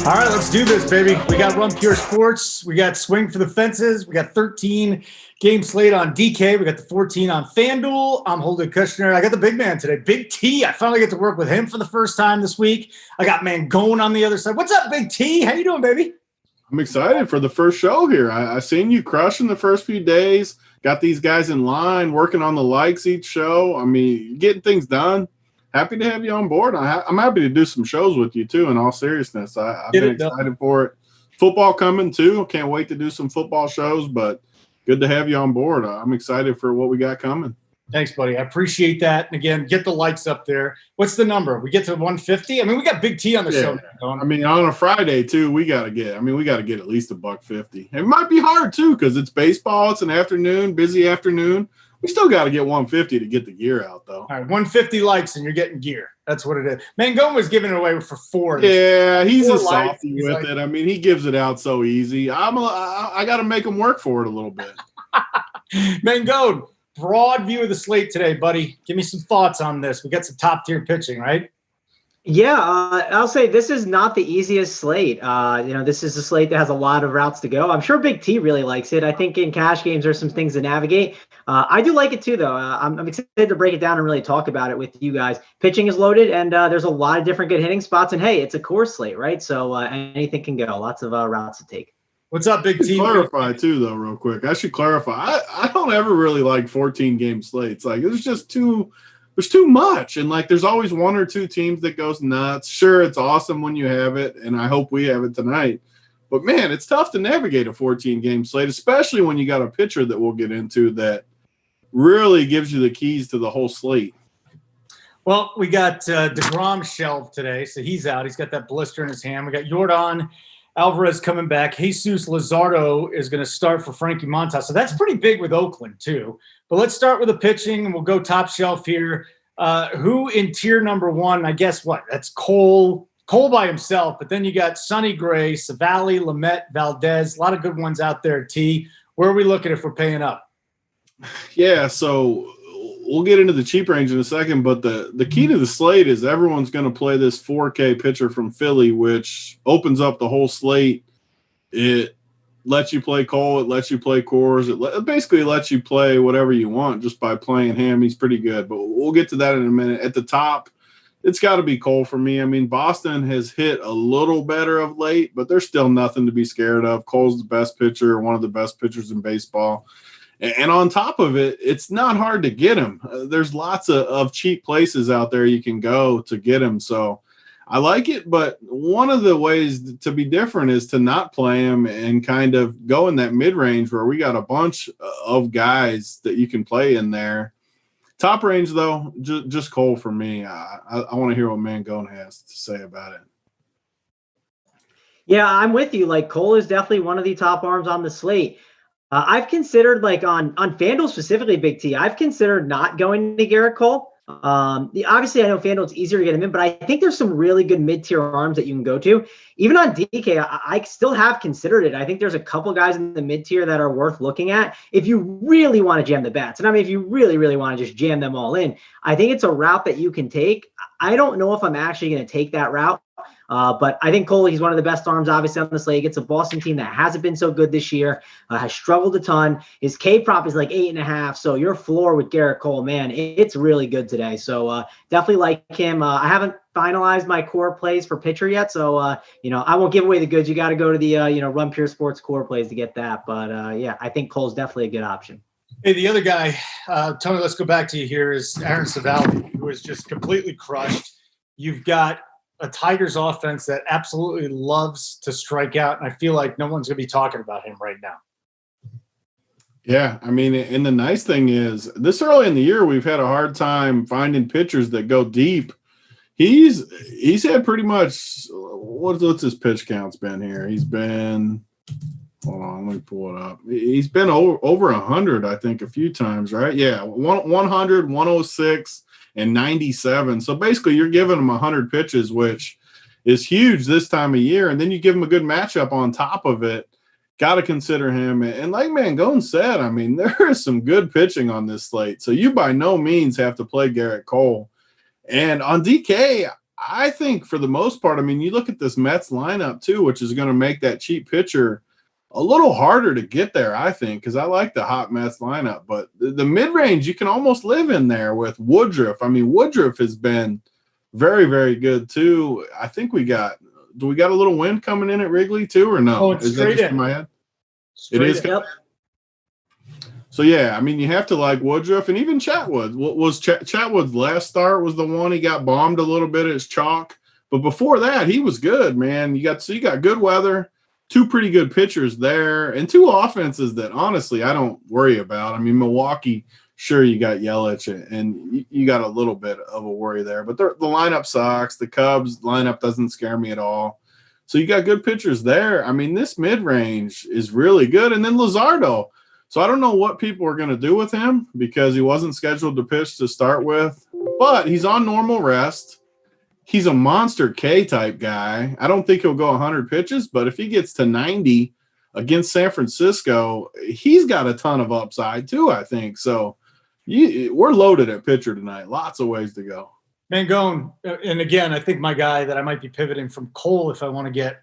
All right, let's do this, baby. We got Run Pure Sports. We got Swing for the Fences. We got 13 game slate on DK. We got the 14 on FanDuel. I'm Holden Kushner. I got the big man today, Big T. I finally get to work with him for the first time this week. I got Mangone on the other side. What's up, Big T? How you doing, baby? I'm excited for the first show here. I seen you crushing the first few days. Got these guys in line, working on the likes each show. I mean, getting things done. Happy to have you on board. I'm happy to do some shows with you, too, in all seriousness. I've been excited for it. Football coming, too. Can't wait to do some football shows, but good to have you on board. I'm excited for what we got coming. Thanks, buddy. I appreciate that. And, again, get the likes up there. What's the number? We get to 150? I mean, we got Big T on the show. I mean, on a Friday, too, we got to get at least $150. It might be hard, too, because it's baseball. It's an afternoon, busy afternoon. We still got to get 150 to get the gear out, though. All right, 150 likes and you're getting gear. That's what it is. Mangone was giving it away for 4. Yeah, he's a softie with it. I mean, he gives it out so easy. I got to make him work for it a little bit. Mangone, broad view of the slate today, buddy. Give me some thoughts on this. We got some top-tier pitching, right? Yeah, I'll say this is not the easiest slate. This is a slate that has a lot of routes to go. I'm sure Big T really likes it. I think in cash games there's some things to navigate. I do like it too, though. I'm excited to break it down and really talk about it with you guys. Pitching is loaded, and there's a lot of different good hitting spots. And hey, it's a core slate, right? So anything can go. Lots of routes to take. What's up, Big T? Clarify too, though, real quick. I should clarify. I don't ever really like 14 game slates. Like there's too much, and like there's always one or two teams that goes nuts. Sure, it's awesome when you have it, and I hope we have it tonight. But man, it's tough to navigate a 14 game slate, especially when you got a pitcher that we'll get into that really gives you the keys to the whole slate. Well, we got DeGrom shelved today, so he's out. He's got that blister in his hand. We got Yordan Alvarez coming back. Jesus Luzardo is going to start for Frankie Montas. So that's pretty big with Oakland, too. But let's start with the pitching, and we'll go top shelf here. Who in tier number 1? I guess what? That's Cole by himself. But then you got Sonny Gray, Savali, Lamet, Valdez. A lot of good ones out there, T. Where are we looking if we're paying up? Yeah, so we'll get into the cheap range in a second, but the key to the slate is everyone's going to play this 4K pitcher from Philly, which opens up the whole slate. It lets you play Cole. It lets you play Coors. It basically lets you play whatever you want just by playing him. He's pretty good, but we'll get to that in a minute. At the top, it's got to be Cole for me. I mean, Boston has hit a little better of late, but there's still nothing to be scared of. Cole's the best pitcher, one of the best pitchers in baseball. And on top of it, it's not hard to get him. There's lots of cheap places out there you can go to get him. So I like it, but one of the ways to be different is to not play him and kind of go in that mid-range where we got a bunch of guys that you can play in there. Top range, though, just Cole for me. I want to hear what Mangone has to say about it. Yeah, I'm with you. Like, Cole is definitely one of the top arms on the slate. I've considered, like on FanDuel specifically, Big T, I've considered not going to Garrett Cole. Obviously, I know FanDuel, it's easier to get him in, but I think there's some really good mid-tier arms that you can go to. Even on DK, I still have considered it. I think there's a couple guys in the mid-tier that are worth looking at if you really want to jam the bats. And I mean, if you really, really want to just jam them all in, I think it's a route that you can take. I don't know if I'm actually going to take that route. But I think Cole, he's one of the best arms, obviously, on the slate. It's a Boston team that hasn't been so good this year, has struggled a ton. His K prop is like 8.5. So your floor with Garrett Cole, man, it's really good today. So definitely like him. I haven't finalized my core plays for pitcher yet. So, I won't give away the goods. You got to go to the, Run Pure Sports core plays to get that. But yeah, I think Cole's definitely a good option. Hey, the other guy, Tony, let's go back to you here, is Aaron Savali, who is just completely crushed. You've got a Tigers offense that absolutely loves to strike out, and I feel like no one's going to be talking about him right now. Yeah, I mean, and the nice thing is this early in the year, we've had a hard time finding pitchers that go deep. He's had pretty much what's his pitch count's been here? He's been hold on, let me pull it up. He's been over 100, I think, a few times, right? Yeah, 100, 106. And 97. So basically you're giving him 100 pitches, which is huge this time of year. And then you give him a good matchup on top of it. Got to consider him. And like Mangone said, I mean, there is some good pitching on this slate. So you by no means have to play Garrett Cole. And on DK, I think for the most part, I mean, you look at this Mets lineup too, which is going to make that cheap pitcher a little harder to get there, I think, because I like the hot Mets lineup. But the mid-range, you can almost live in there with Woodruff. I mean, Woodruff has been very, very good too. I think we got – do we got a little wind coming in at Wrigley too or no? Oh, it's is that straight just in my head? Straight It is. Yep. So, yeah, I mean, you have to like Woodruff and even Chatwood. What was Chatwood's last start was the one he got bombed a little bit as chalk. But before that, he was good, man. You got good weather, two pretty good pitchers there, and two offenses that, honestly, I don't worry about. I mean, Milwaukee, sure, you got Yelich, and you got a little bit of a worry there. But the lineup sucks. The Cubs lineup doesn't scare me at all. So you got good pitchers there. I mean, this mid-range is really good. And then Luzardo. So I don't know what people are going to do with him because he wasn't scheduled to pitch to start with, but he's on normal rest. He's a monster K-type guy. I don't think he'll go 100 pitches, but if he gets to 90 against San Francisco, he's got a ton of upside too, I think. So we're loaded at pitcher tonight. Lots of ways to go. Mangone, and again, I think my guy that I might be pivoting from Cole if I want to get,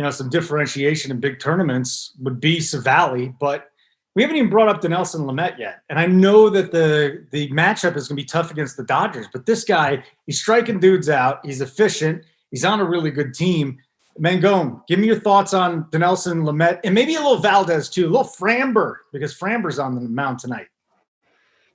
some differentiation in big tournaments would be Savali, but we haven't even brought up Dinelson Lamet yet. And I know that the matchup is going to be tough against the Dodgers, but this guy, he's striking dudes out. He's efficient. He's on a really good team. Mangone, give me your thoughts on Dinelson Lamet and maybe a little Valdez too, a little Framber, because Framber's on the mound tonight.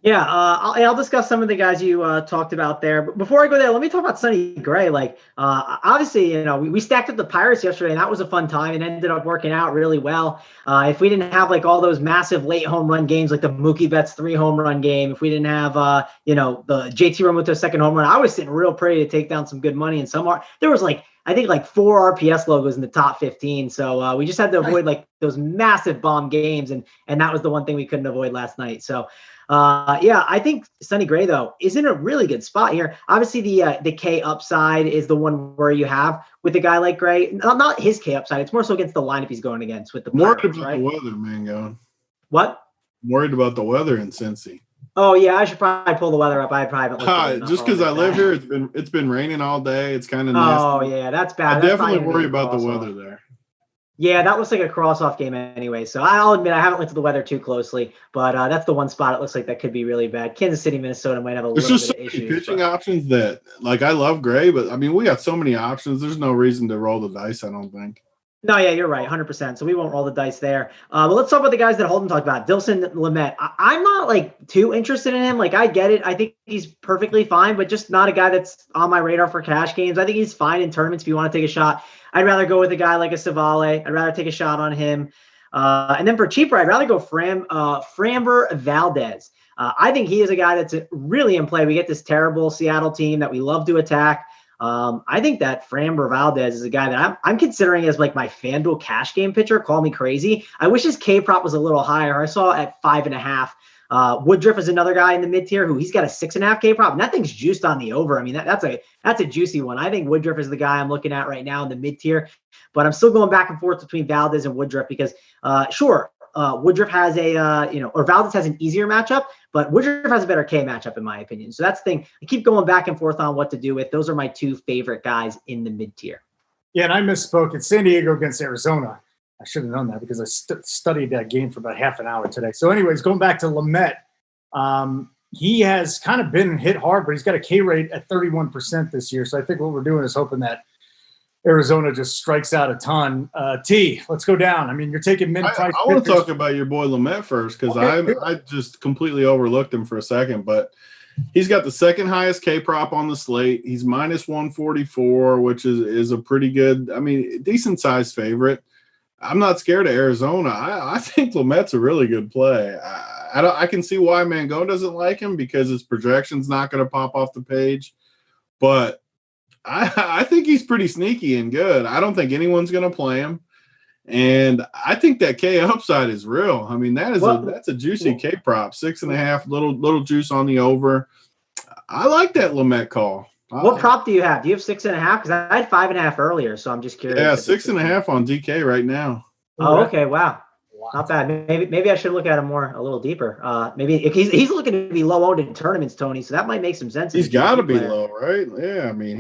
Yeah, I'll discuss some of the guys you talked about there. But before I go there, let me talk about Sonny Gray. Obviously, we stacked up the Pirates yesterday, and that was a fun time. It ended up working out really well. If we didn't have all those massive late home run games, like the Mookie Betts 3 home run game, if we didn't have the JT Realmuto second home run, I was sitting real pretty to take down some good money. And there was I think 4 RPS logos in the top 15. So we just had to avoid those massive bomb games, and that was the one thing we couldn't avoid last night. So. I think Sonny Gray, though, is in a really good spot here. Obviously, the K upside is the one where you have with a guy like Gray. Not his K upside. It's more so against the lineup he's going against with the Pirates, worried about the weather, Mango. What? I'm worried about the weather in Cincy. Oh, yeah, I should probably pull the weather up. I probably haven't just because I live here, it's been raining all day. It's kind of nasty. Oh, yeah, that's bad. I definitely worry about the weather there. Yeah, that looks like a cross-off game anyway. So I'll admit I haven't looked at the weather too closely, but that's the one spot it looks like that could be really bad. Kansas City, Minnesota might have a little bit of issues. There's just so many pitching options that, I love Gray, but, I mean, we got so many options. There's no reason to roll the dice, I don't think. No, yeah, you're right, 100%. So we won't roll the dice there. But let's talk about the guys that Holden talked about. Dinelson Lamet. I'm not too interested in him. I get it. I think he's perfectly fine, but just not a guy that's on my radar for cash games. I think he's fine in tournaments if you want to take a shot. I'd rather go with a guy like a Savale. I'd rather take a shot on him. And then for cheaper, I'd rather go Framber Valdez. I think he is a guy that's really in play. We get this terrible Seattle team that we love to attack. I think that Framber Valdez is a guy that I'm considering as my FanDuel cash game pitcher. Call me crazy. I wish his K prop was a little higher. I saw at 5.5. Woodruff is another guy in the mid tier who he's got a 6.5 K prop, and that thing's juiced on the over. I mean, that's a juicy one. I think Woodruff is the guy I'm looking at right now in the mid tier, but I'm still going back and forth between Valdez and Woodruff because, Woodruff has or Valdez has an easier matchup, but Woodruff has a better K matchup in my opinion. So that's the thing. I keep going back and forth on what to do with. Those are my 2 favorite guys in the mid tier. Yeah, and I misspoke. It's San Diego against Arizona. I should have known that because I studied that game for about half an hour today. So anyways, going back to Lamet, he has kind of been hit hard, but he's got a K rate at 31% this year. So I think what we're doing is hoping that Arizona just strikes out a ton. Let's go down. I mean, you're taking mid-price. I want to talk about your boy Lamet first because I just completely overlooked him for a second, but he's got the second highest K prop on the slate. He's minus 144, which is a pretty good, decent sized favorite. I'm not scared of Arizona. I think Lamet's a really good play. I can see why Mangone doesn't like him because his projection's not going to pop off the page, but I think he's pretty sneaky and good. I don't think anyone's going to play him, and I think that K upside is real. I mean, that's a juicy K prop, 6.5, little juice on the over. I like that Lamet call. What prop do you have? Do you have 6.5? Because I had 5.5 earlier, so I'm just curious. Yeah, 6.5 on DK right now. Oh, okay, wow. Not bad. Maybe I should look at him a little deeper. Maybe if he's looking to be low owned in tournaments, Tony. So that might make some sense. He's got to be low, right? Yeah, I mean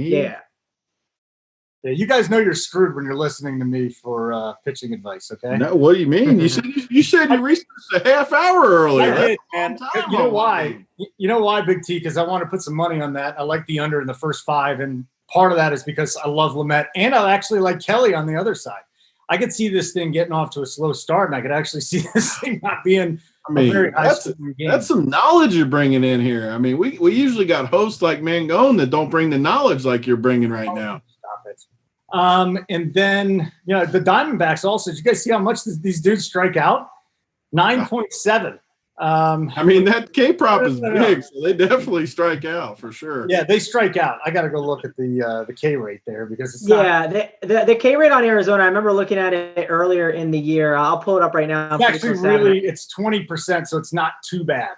Yeah, you guys know you're screwed when you're listening to me for pitching advice, okay? No, what do you mean? You researched a half hour earlier. I did, man. You know why? You know why, Big T? Because I want to put some money on that. I like the under in the first 5, and part of that is because I love Lamet, and I actually like Kelly on the other side. I could see this thing getting off to a slow start, and I could actually see this thing not being a very high game. That's some knowledge you're bringing in here. I mean, we usually got hosts like Mangone that don't bring the knowledge like you're bringing right now. Stop it. And then, the Diamondbacks also, did you guys see how much these dudes strike out? 9.7. I mean, that K prop is big, so they definitely strike out for sure. Yeah, they strike out. I got to go look at the K rate there because it's the K rate on Arizona. I remember looking at it earlier in the year. I'll pull it up right now. It's actually it's 20%, so it's not too bad.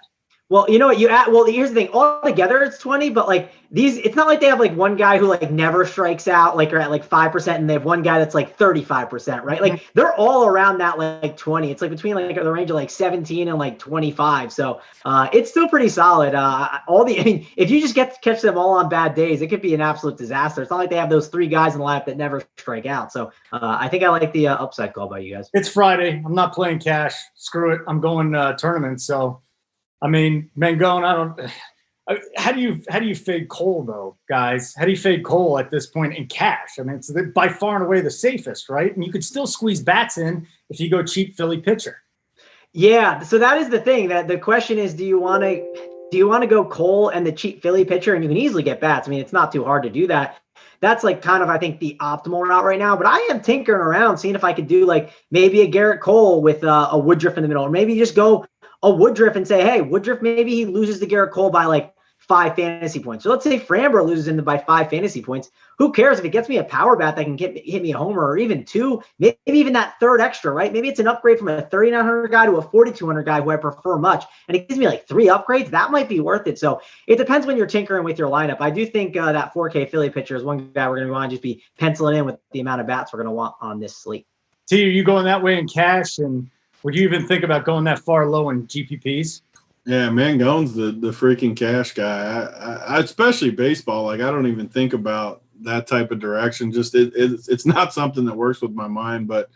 Well, you know what? Here's the thing. All together, it's 20, but like these, it's not like they have like one guy who like never strikes out, like, or at like 5%, and they have one guy that's like 35%, right? Like they're all around that like 20. It's like between like the range of like 17 and like 25. So it's still pretty solid. If you just catch them all on bad days, it could be an absolute disaster. It's not like they have those 3 guys in the lineup that never strike out. So I think I like the upside call by you guys. It's Friday. I'm not playing cash. Screw it. I'm going tournament. So. I mean, Mangone, how do you fade Cole though, guys? How do you fade Cole at this point in cash? I mean, it's by far and away the safest, right? And you could still squeeze bats in if you go cheap Philly pitcher. Yeah, so that is the thing. That the question is, do you want to go Cole and the cheap Philly pitcher, and you can easily get bats? I mean, it's not too hard to do that. That's like kind of, I think, the optimal route right now. But I am tinkering around, seeing if I could do like maybe a Garrett Cole with a Woodruff in the middle, or maybe just go a Woodruff and say, hey, Woodruff, maybe he loses to Garrett Cole by like 5 fantasy points. So let's say Framber loses him by 5 fantasy points. Who cares if it gets me a power bat that can hit me a homer, or even 2, maybe even that third extra, right? Maybe it's an upgrade from a 3,900 guy to a 4,200 guy who I prefer much, and it gives me like 3 upgrades. That might be worth it. So it depends when you're tinkering with your lineup. I do think that 4K Philly pitcher is one guy we're going to want to just be penciling in with the amount of bats we're going to want on this slate. T, are you going that way in cash, and would you even think about going that far low in GPPs? Yeah, Mangone's the freaking cash guy. I especially baseball. Like, I don't even think about that type of direction. Just it's not something that works with my mind. But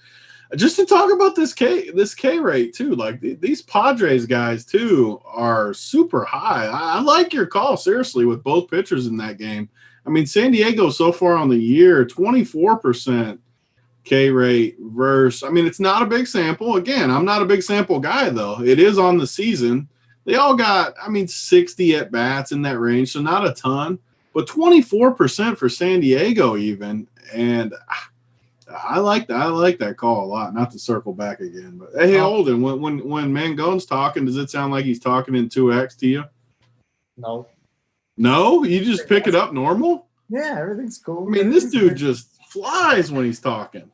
just to talk about this K rate too, like these Padres guys too are super high. I like your call seriously with both pitchers in that game. I mean, San Diego so far on the year, 24%. K rate versus, I mean, it's not a big sample. Again, I'm not a big sample guy, though. It is on the season. They all got, 60 at bats in that range, so not a ton, but 24% for San Diego even. And I like that call a lot. Not to circle back again, but hey, Holden, when Mangone's talking, does it sound like he's talking in 2X to you? No. No, you just pick it up normal. Yeah, everything's cool. I mean, this dude just flies when he's talking.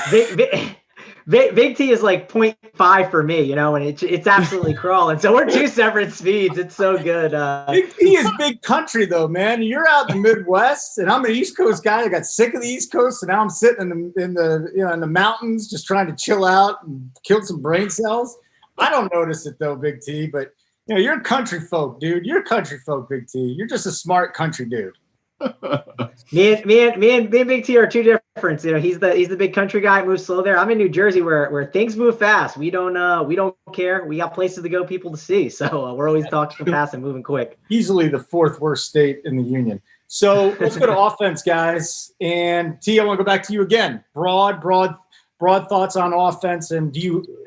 Big T is like 0.5 for me, and it's absolutely crawling. So we're 2 separate speeds. It's so good. Big T is big country though, man. You're out in the Midwest, and I'm an East Coast guy. I got sick of the East Coast, and now I'm sitting in the mountains, just trying to chill out and kill some brain cells. I don't notice it though, Big T. But you're country folk, dude. You're country folk, Big T. You're just a smart country dude. Me and Big T are 2 different. He's the big country guy, moves slow there. I'm in New Jersey where things move fast. We don't care. We got places to go, people to see. So we're always talking fast and moving quick. Easily the 4th worst state in the union. So let's go to offense, guys. And T, I want to go back to you again. Broad thoughts on offense. And do you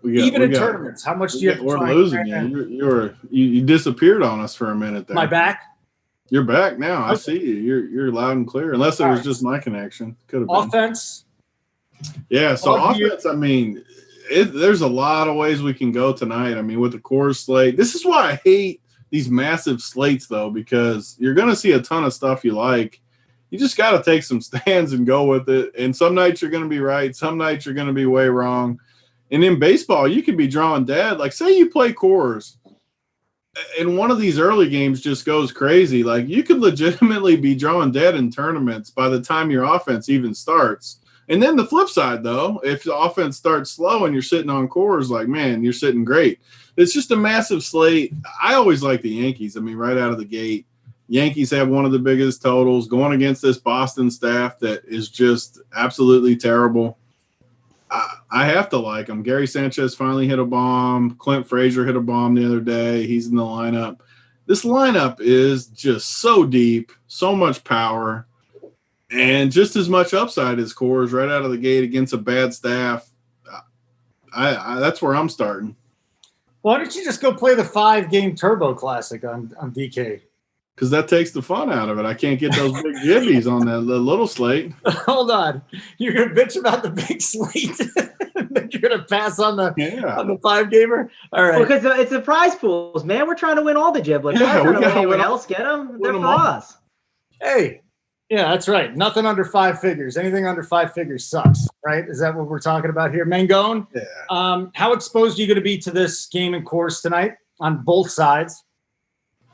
even in tournaments? How much do you have to We're try? losing you. You disappeared on us for a minute there. My back. You're back now. Okay. I see you. You're loud and clear. Unless it was just my connection. Could have been. Offense. Yeah. So offense. I mean, there's a lot of ways we can go tonight. I mean, with the Coors slate. This is why I hate these massive slates, though, because you're going to see a ton of stuff you like. You just got to take some stands and go with it. And some nights you're going to be right. Some nights you're going to be way wrong. And in baseball, you could be drawing dead. Like, say you play Coors, and one of these early games just goes crazy. Like, you could legitimately be drawing dead in tournaments by the time your offense even starts. And then the flip side, though, if the offense starts slow and you're sitting on Coors, like, man, you're sitting great. It's just a massive slate. I always like the Yankees. I mean, right out of the gate. Yankees have one of the biggest totals going against this Boston staff that is just absolutely terrible. I have to like them. Gary Sanchez finally hit a bomb. Clint Frazier hit a bomb the other day. He's in the lineup. This lineup is just so deep, so much power, and just as much upside as Coors right out of the gate against a bad staff. That's where I'm starting. Why don't you just go play the 5-game Turbo Classic on DK? Because that takes the fun out of it. I can't get those big jibbies on the little slate. Hold on. You're going to bitch about the big slate. Then you're going to pass on the 5-gamer? All right. Because it's the prize pools, man. We're trying to win all the giblets. Yeah, We're not let anyone else get them. They're for us. Hey. Yeah, that's right. Nothing under 5 figures. Anything under 5 figures sucks, right? Is that what we're talking about here? Mangone, how exposed are you going to be to this game and course tonight on both sides?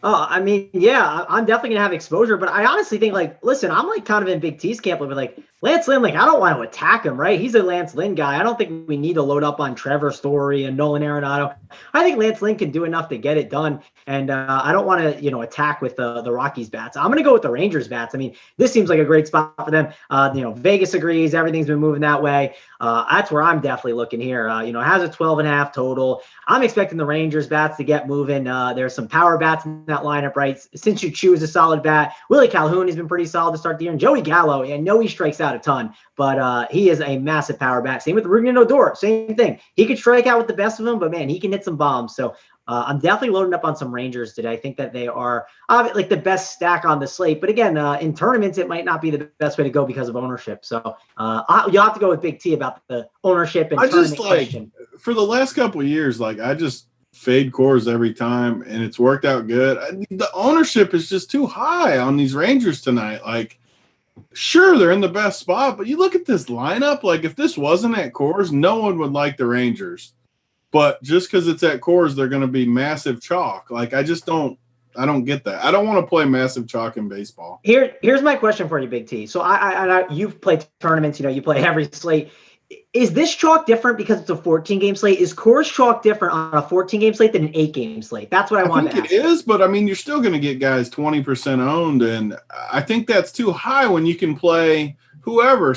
Oh, I mean, yeah, I'm definitely going to have exposure, but I honestly think, listen, I'm kind of in Big T's camp, but Lance Lynn, I don't want to attack him, right? He's a Lance Lynn guy. I don't think we need to load up on Trevor Story and Nolan Arenado. I think Lance Lynn can do enough to get it done, and I don't want to, attack with the Rockies bats. I'm going to go with the Rangers bats. I mean, this seems like a great spot for them. Vegas agrees. Everything's been moving that way. That's where I'm definitely looking here. It has a 12.5 total. I'm expecting the Rangers bats to get moving. There's some power bats in that lineup, right? Since you choose a solid bat, Willie Calhoun has been pretty solid to start the year, and Joey Gallo, I know he strikes out a ton, but he is a massive power bat. Same with Ruben Odor, same thing. He could strike out with the best of them, but man, he can hit some bombs. So I'm definitely loading up on some Rangers today. I think that they are the best stack on the slate. But again, in tournaments, it might not be the best way to go because of ownership. So you'll have to go with Big T about the ownership and tournament question. For the last couple of years, I just fade Coors every time, and it's worked out good. The ownership is just too high on these Rangers tonight. Sure, they're in the best spot, but you look at this lineup, if this wasn't at Coors, no one would like the Rangers. But just because it's at Coors, they're going to be massive chalk. I don't get that. I don't want to play massive chalk in baseball. Here's my question for you, Big T. So you've played tournaments, you play every slate. Is this chalk different because it's a 14-game slate? Is Coors chalk different on a 14-game slate than an 8-game slate? That's what I wanted to ask. It is, but you're still going to get guys 20% owned, and I think that's too high when you can play whoever,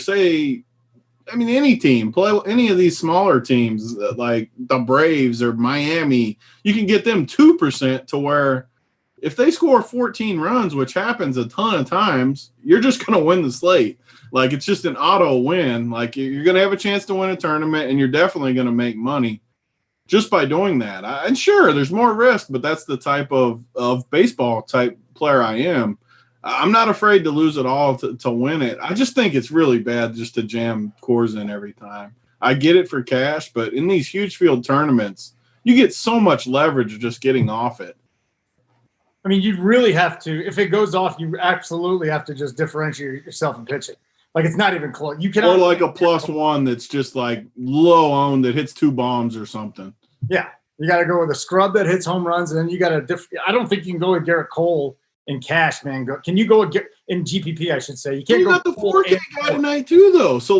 any team, play any of these smaller teams like the Braves or Miami. You can get them 2% to where if they score 14 runs, which happens a ton of times, you're just going to win the slate. It's just an auto win. You're going to have a chance to win a tournament, and you're definitely going to make money just by doing that. And sure, there's more risk, but that's the type of baseball type player I am. I'm not afraid to lose it all to win it. I just think it's really bad just to jam Coors in every time. I get it for cash, but in these huge field tournaments, you get so much leverage just getting off it. I mean, you really have to – if it goes off, you absolutely have to just differentiate yourself in pitching. It's not even close. You cannot, or a +1 that's just low owned that hits 2 bombs or something. Yeah. You got to go with a scrub that hits home runs, and then you got to I don't think you can go with Garrett Cole in cash, man. Can you go in GPP, I should say. You can't you go got the 4K guy tonight too, though. So,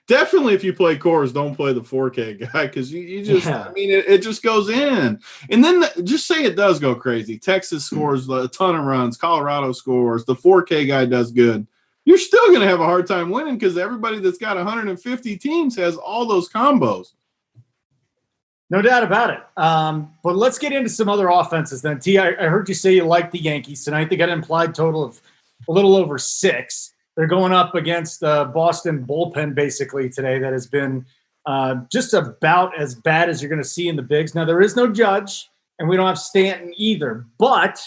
definitely if you play Coors, don't play the 4K guy because you just, it just goes in. And then just say it does go crazy. Texas scores a ton of runs. Colorado scores. The 4K guy does good. You're still going to have a hard time winning because everybody that's got 150 teams has all those combos. No doubt about it. But let's get into some other offenses then. T, I heard you say you like the Yankees tonight. They got an implied total of a little over 6. They're going up against the Boston bullpen basically today that has been just about as bad as you're going to see in the bigs. Now, there is no Judge, and we don't have Stanton either, but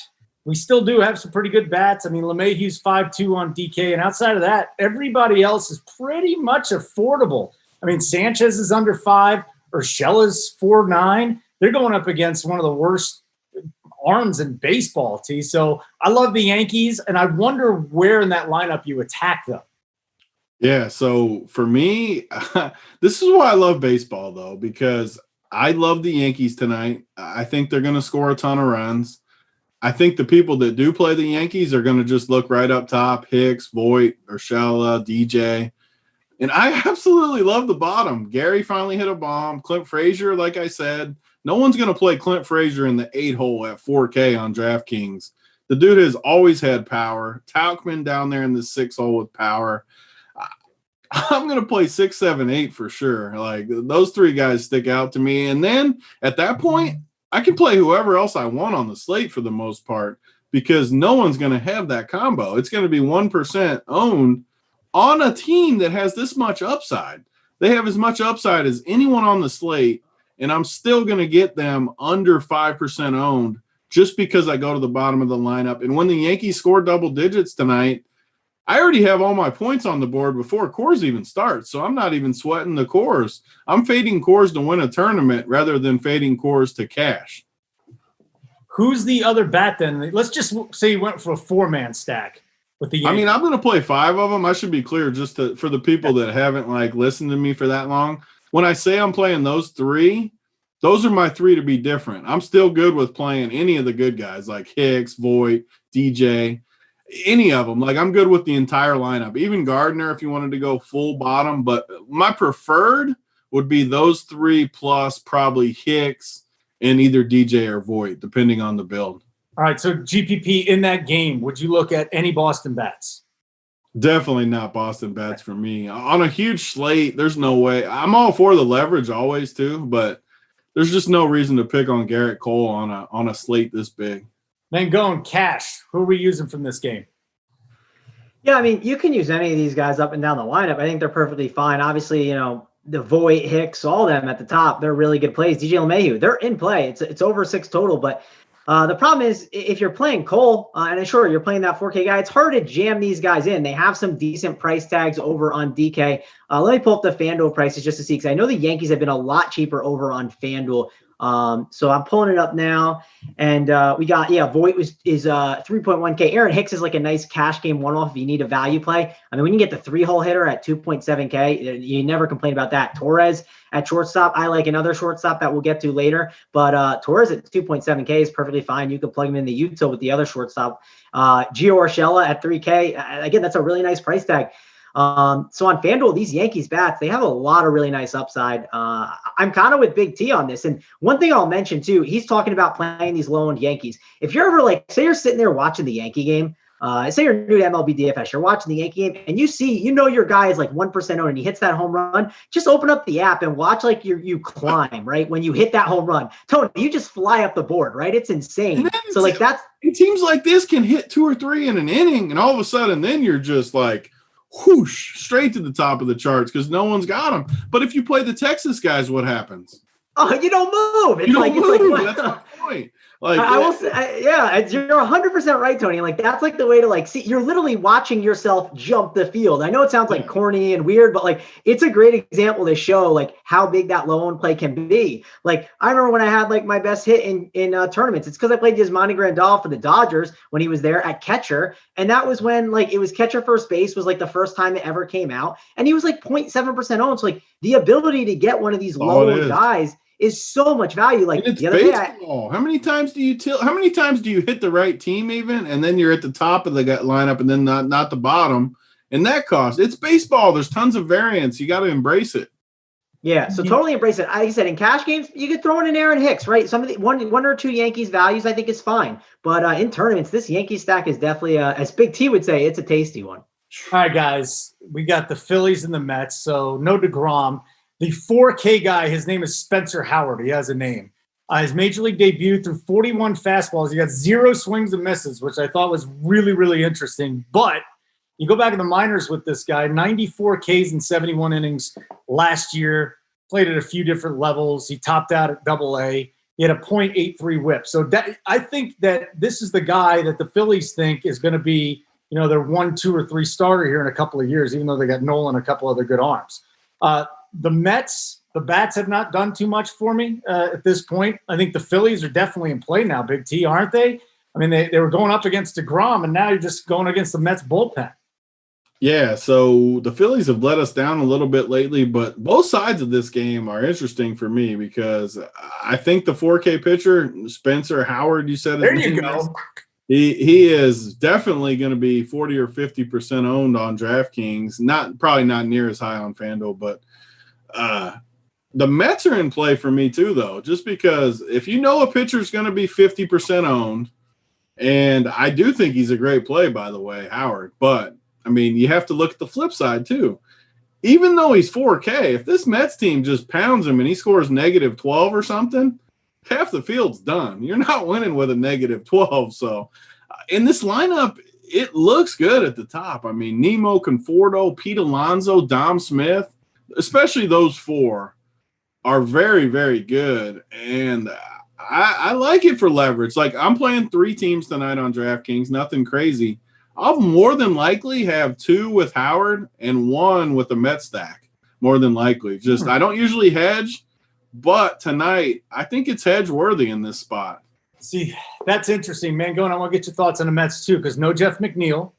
we still do have some pretty good bats. I mean, LeMahieu's 5.2 on DK, and outside of that, everybody else is pretty much affordable. I mean, Sanchez is under 5. Urshela's 4.9. They're going up against one of the worst arms in baseball, T. So I love the Yankees, and I wonder where in that lineup you attack them. Yeah, so for me, this is why I love baseball, though, because I love the Yankees tonight. I think they're going to score a ton of runs. I think the people that do play the Yankees are going to just look right up top, Hicks, Voit, Urshela, DJ. And I absolutely love the bottom. Gary finally hit a bomb. Clint Frazier, like I said, no one's going to play Clint Frazier in the 8-hole at 4K on Draftkings. The dude has always had power. Tauchman down there in the 6 hole with power. I'm going to play 6, 7, 8 for sure. Like, those 3 guys stick out to me. And then at that point, I can play whoever else I want on the slate for the most part, because no one's going to have that combo. It's going to be 1% owned on a team that has this much upside. They have as much upside as anyone on the slate, and I'm still going to get them under 5% owned just because I go to the bottom of the lineup. And when the Yankees score double digits tonight, I already have all my points on the board before Coors even starts, so I'm not even sweating the Coors. I'm fading Coors to win a tournament rather than fading Coors to cash. Who's the other bat then? Let's just say you went for a 4-man stack with the Yankees. I mean, I'm going to play 5 of them. I should be clear just for the people that haven't listened to me for that long. When I say I'm playing those 3, those are my 3 to be different. I'm still good with playing any of the good guys like Hicks, Voit, DJ, any of them. Like, I'm good with the entire lineup. Even Gardner if you wanted to go full bottom. But my preferred would be those 3 plus probably Hicks and either DJ or Voit, depending on the build. All right, so GPP in that game, would you look at any Boston bats? Definitely not Boston bats for me. On a huge slate, there's no way. I'm all for the leverage always too, but there's just no reason to pick on Garrett Cole on a slate this big. Mangone, cash. Who are we using from this game? Yeah, I mean, you can use any of these guys up and down the lineup. I think they're perfectly fine. Obviously, the Voit, Hicks, all of them at the top, they're really good plays. DJ LeMahieu, they're in play. It's over 6 total, but the problem is if you're playing Cole, and sure, you're playing that 4K guy, it's hard to jam these guys in. They have some decent price tags over on DK. Let me pull up the FanDuel prices just to see, because I know the Yankees have been a lot cheaper over on FanDuel. So I'm pulling it up now, and we got, Voit is 3.1K. Aaron Hicks is like a nice cash game one-off if you need a value play. I mean, when you get the 3-hole hitter at 2.7K, you never complain about that. Torres at shortstop, I like another shortstop that we'll get to later, but Torres at 2.7K is perfectly fine. You can plug him in the util with the other shortstop. Gio Urshela at 3K, again, that's a really nice price tag. So on FanDuel, these Yankees bats, they have a lot of really nice upside. I'm kind of with Big T on this. And one thing I'll mention too, he's talking about playing these low-owned Yankees. If you're ever say you're sitting there watching the Yankee game, say you're new to MLB DFS, you're watching the Yankee game and your guy is like 1% owned and he hits that home run, just open up the app and watch you climb, right? When you hit that home run, Tony, you just fly up the board, right? It's insane. So teams like this can hit 2 or 3 in an inning, and all of a sudden then you're just like, whoosh, straight to the top of the charts because no one's got them. But if you play the Texas guys, what happens? Oh, you don't move. It's move. That's my point. I will say, you're 100% right, Tony. That's the way to see. You're literally watching yourself jump the field. I know it sounds corny and weird, but it's a great example to show how big that low owned play can be. I remember when I had my best hit in tournaments. It's because I played Yasmani Grandal for the Dodgers when he was there at catcher, and that was when it was catcher first base was the first time it ever came out, and he was 0.7% owned. So the ability to get one of these low owned guys is so much value. It's the other baseball. How many times do you How many times do you hit the right team even, and then you're at the top of the lineup, and then not the bottom, and that costs? It's baseball. There's tons of variance. You got to embrace it. Yeah, so totally embrace it. Like I said, in cash games, you could throw in an Aaron Hicks, right? Some of the one or two Yankees values, I think, is fine. But in tournaments, this Yankee stack is definitely, as Big T would say, it's a tasty one. All right, guys, we got the Phillies and the Mets, so no DeGrom. The 4K guy, his name is Spencer Howard. He has a name. His major league debut through 41 fastballs. He got 0 swings and misses, which I thought was really, really interesting. But you go back in the minors with this guy, 94 Ks in 71 innings last year, played at a few different levels. He topped out at AA. He had a .83 whip. So I think that this is the guy that the Phillies think is going to be, their 1, 2, or 3 starter here in a couple of years, even though they got Nolan and a couple other good arms. The Mets, the bats have not done too much for me at this point. I think the Phillies are definitely in play now, Big T, aren't they? I mean, they were going up against DeGrom, and now you're just going against the Mets bullpen. Yeah, so the Phillies have let us down a little bit lately, but both sides of this game are interesting for me because I think the 4K pitcher, Spencer Howard, you said there you go. He is definitely going to be 40 or 50% owned on Draftkings. Probably not near as high on FanDuel, but the Mets are in play for me too, though, just because if a pitcher is going to be 50% owned And I do think he's a great play, by the way, Howard. But, I mean, you have to look at the flip side, too. Even though he's 4K, if this Mets team just pounds him and he scores -12 or something, half the field's done. You're not winning with a -12. So, in this lineup, it looks good at the top. I mean, Nemo, Conforto, Pete Alonso, Dom Smith, especially those four, are very, very good. And I like it for leverage. Like, I'm playing 3 teams tonight on DraftKings, nothing crazy. I'll more than likely have 2 with Howard and 1 with the Met stack, more than likely. Just I don't usually hedge, but tonight I think it's hedge worthy in this spot. See, that's interesting, Mangone. I want to get your thoughts on the Mets too, because no Jeff McNeil.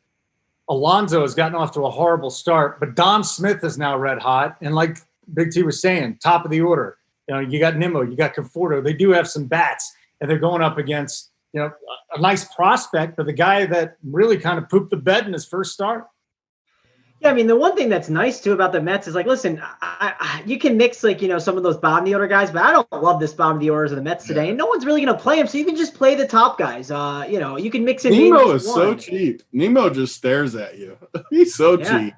Alonso has gotten off to a horrible start, but Dom Smith is now red hot. And like Big T was saying, top of the order. You know, you got Nimmo, you got Conforto. They do have some bats, and they're going up against, you know, a nice prospect, but the guy that really kind of pooped the bed in his first start. Yeah, I mean, the one thing that's nice too about the Mets is, like, listen, you can mix, like, you know, some of those bottom of the order guys, but I don't love this bottom of the orders of the Mets today. And no one's really going to play them, so you can just play the top guys. You know, you can mix in. Nemo is so cheap. Nemo just stares at you. He's so cheap.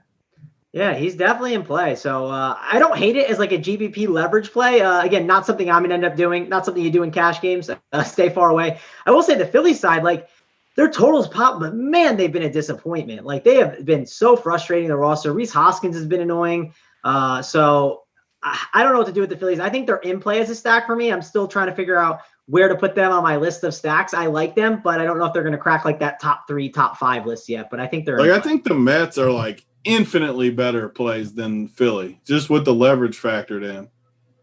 Yeah, he's definitely in play. So I don't hate it as like a GBP leverage play. Again, not something I'm going to end up doing. Not something you do in cash games. Stay far away. I will say the Philly side, like, their totals pop, but man, they've been a disappointment. Like, they have been so frustrating, the roster. Reese Hoskins has been annoying. So I don't know what to do with the Phillies. I think they're in play as a stack for me. I'm still trying to figure out where to put them on my list of stacks. I like them, but I don't know if they're going to crack like that top 3, top 5 list yet. But I think they're like, I think the Mets are like infinitely better plays than Philly, just with the leverage factored in.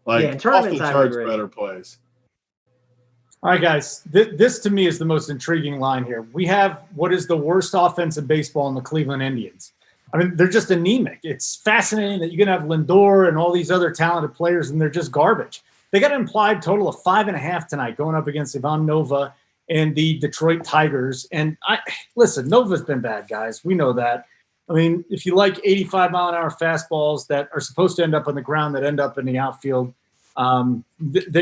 Like, off the charts better plays. All right, guys, this to me is the most intriguing line here. We have what is the worst offense in baseball in the Cleveland Indians. I mean, they're just anemic. It's fascinating that you're going to have Lindor and all these other talented players, and they're just garbage. They got an implied total of 5.5 tonight going up against Ivan Nova and the Detroit Tigers. And listen, Nova's been bad, guys. We know that. I mean, if you like 85-mile-an-hour fastballs that are supposed to end up on the ground that end up in the outfield, then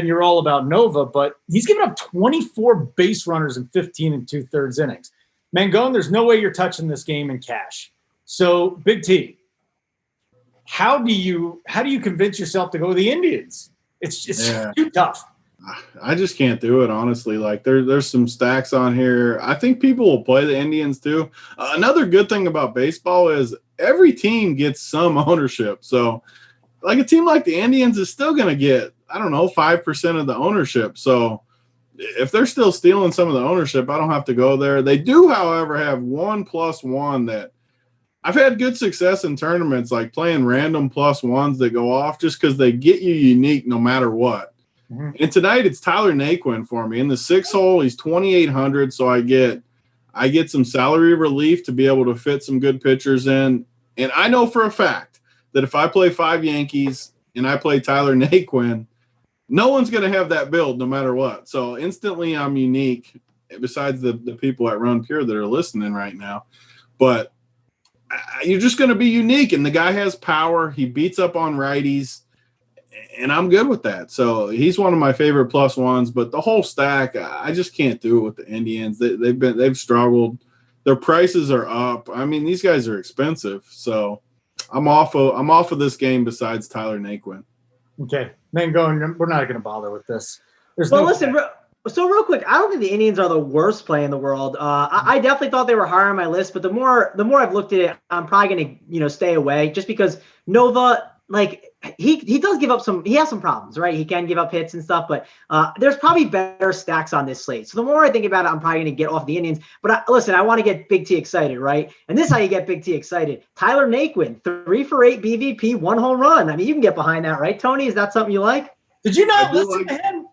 you're all about Nova. But he's given up 24 base runners in 15 2/3 innings. Mangone, there's no way you're touching this game in cash. So, Big T, how do you convince yourself to go with the Indians? It's too tough. I just can't do it, honestly. Like, there's some stacks on here. I think people will play the Indians too. Another good thing about baseball is every team gets some ownership. So, like, a team like the Indians is still going to get, 5% of the ownership. So, if they're still stealing some of the ownership, I don't have to go there. They do, however, have 1+1 that I've had good success in tournaments, like playing random +1s that go off just because they get you unique no matter what. Mm-hmm. And tonight it's Tyler Naquin for me. In the 6th hole, he's 2,800, so I get some salary relief to be able to fit some good pitchers in. And I know for a fact that if I play 5 Yankees and I play Tyler Naquin, no one's going to have that build no matter what. So instantly I'm unique, besides the people at Run Pure that are listening right now. But you're just going to be unique, and the guy has power. He beats up on righties, and I'm good with that. So he's one of my favorite +1s. But the whole stack, I just can't do it with the Indians. They've struggled. Their prices are up. I mean, these guys are expensive. So I'm off of this game. Besides Tyler Naquin. Okay, Mangone, we're not going to bother with this. Listen. So real quick, I don't think the Indians are the worst play in the world. I definitely thought they were higher on my list, but the more I've looked at it, I'm probably going to stay away, just because Nova, like, he does give up he has some problems, right? He can give up hits and stuff, but there's probably better stacks on this slate. So the more I think about it, I'm probably going to get off the Indians. But listen, I want to get Big T excited, right? And this is how you get Big T excited. Tyler Naquin, 3 for 8 BVP, 1 home run. I mean, you can get behind that, right, Tony? Is that something you like? Did you not listen to him?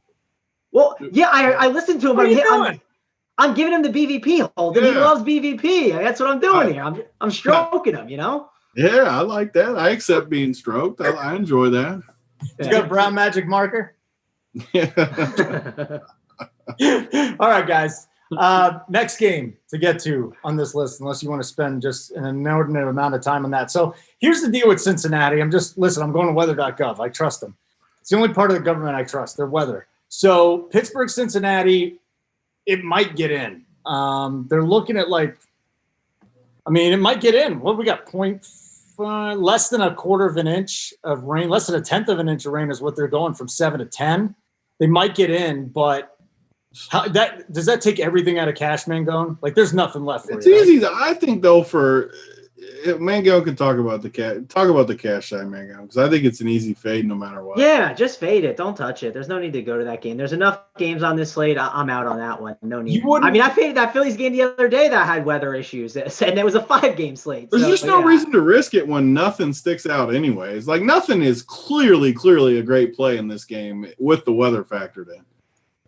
Well, yeah, I listened to him. What are you doing? I'm giving him the BVP, Holden. Yeah. He loves BVP. That's what I'm doing here. I'm stroking him, Yeah, I like that. I accept being stroked. I enjoy that. You got a brown magic marker? Yeah. All right, guys. Next game to get to on this list, unless you want to spend just an inordinate amount of time on that. So here's the deal with Cincinnati. I'm going to weather.gov. I trust them. It's the only part of the government I trust, their weather. So Pittsburgh, Cincinnati, it might get in. They're looking at it might get in. What we got? Less than a quarter of an inch of rain, less than a tenth of an inch of rain is what they're going from 7 to 10. They might get in, but does that take everything out of cash, Mangone? There's nothing left for It's you. easy. I think though, for Mangone can talk about the cash side, Mangone, because I think it's an easy fade no matter what. Yeah, just fade it. Don't touch it. There's no need to go to that game. There's enough games on this slate. I'm out on that one. No need. I faded that Phillies game the other day that had weather issues, and it was a 5-game slate. There's just no reason to risk it when nothing sticks out anyways. Nothing is clearly a great play in this game with the weather factored in.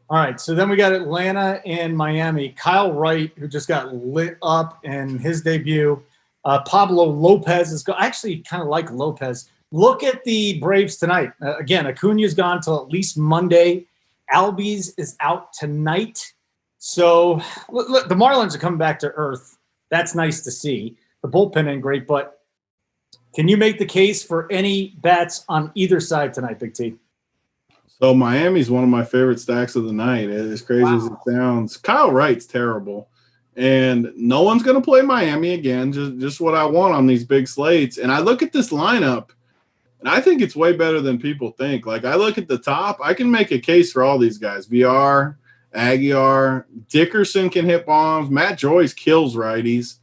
All right, so then we got Atlanta and Miami. Kyle Wright, who just got lit up in his debut. Pablo Lopez is I actually kind of like Lopez. Look at the Braves tonight. Again, Acuna's gone till at least Monday. Albies is out tonight. So look, the Marlins are coming back to earth. That's nice to see. The bullpen ain't great, but can you make the case for any bats on either side tonight, Big T? So Miami's one of my favorite stacks of the night. As crazy as it sounds. Kyle Wright's terrible. And no one's going to play Miami again, just what I want on these big slates. And I look at this lineup, and I think it's way better than people think. I look at the top, I can make a case for all these guys. VR, Aguiar, Dickerson can hit bombs. Matt Joyce kills righties.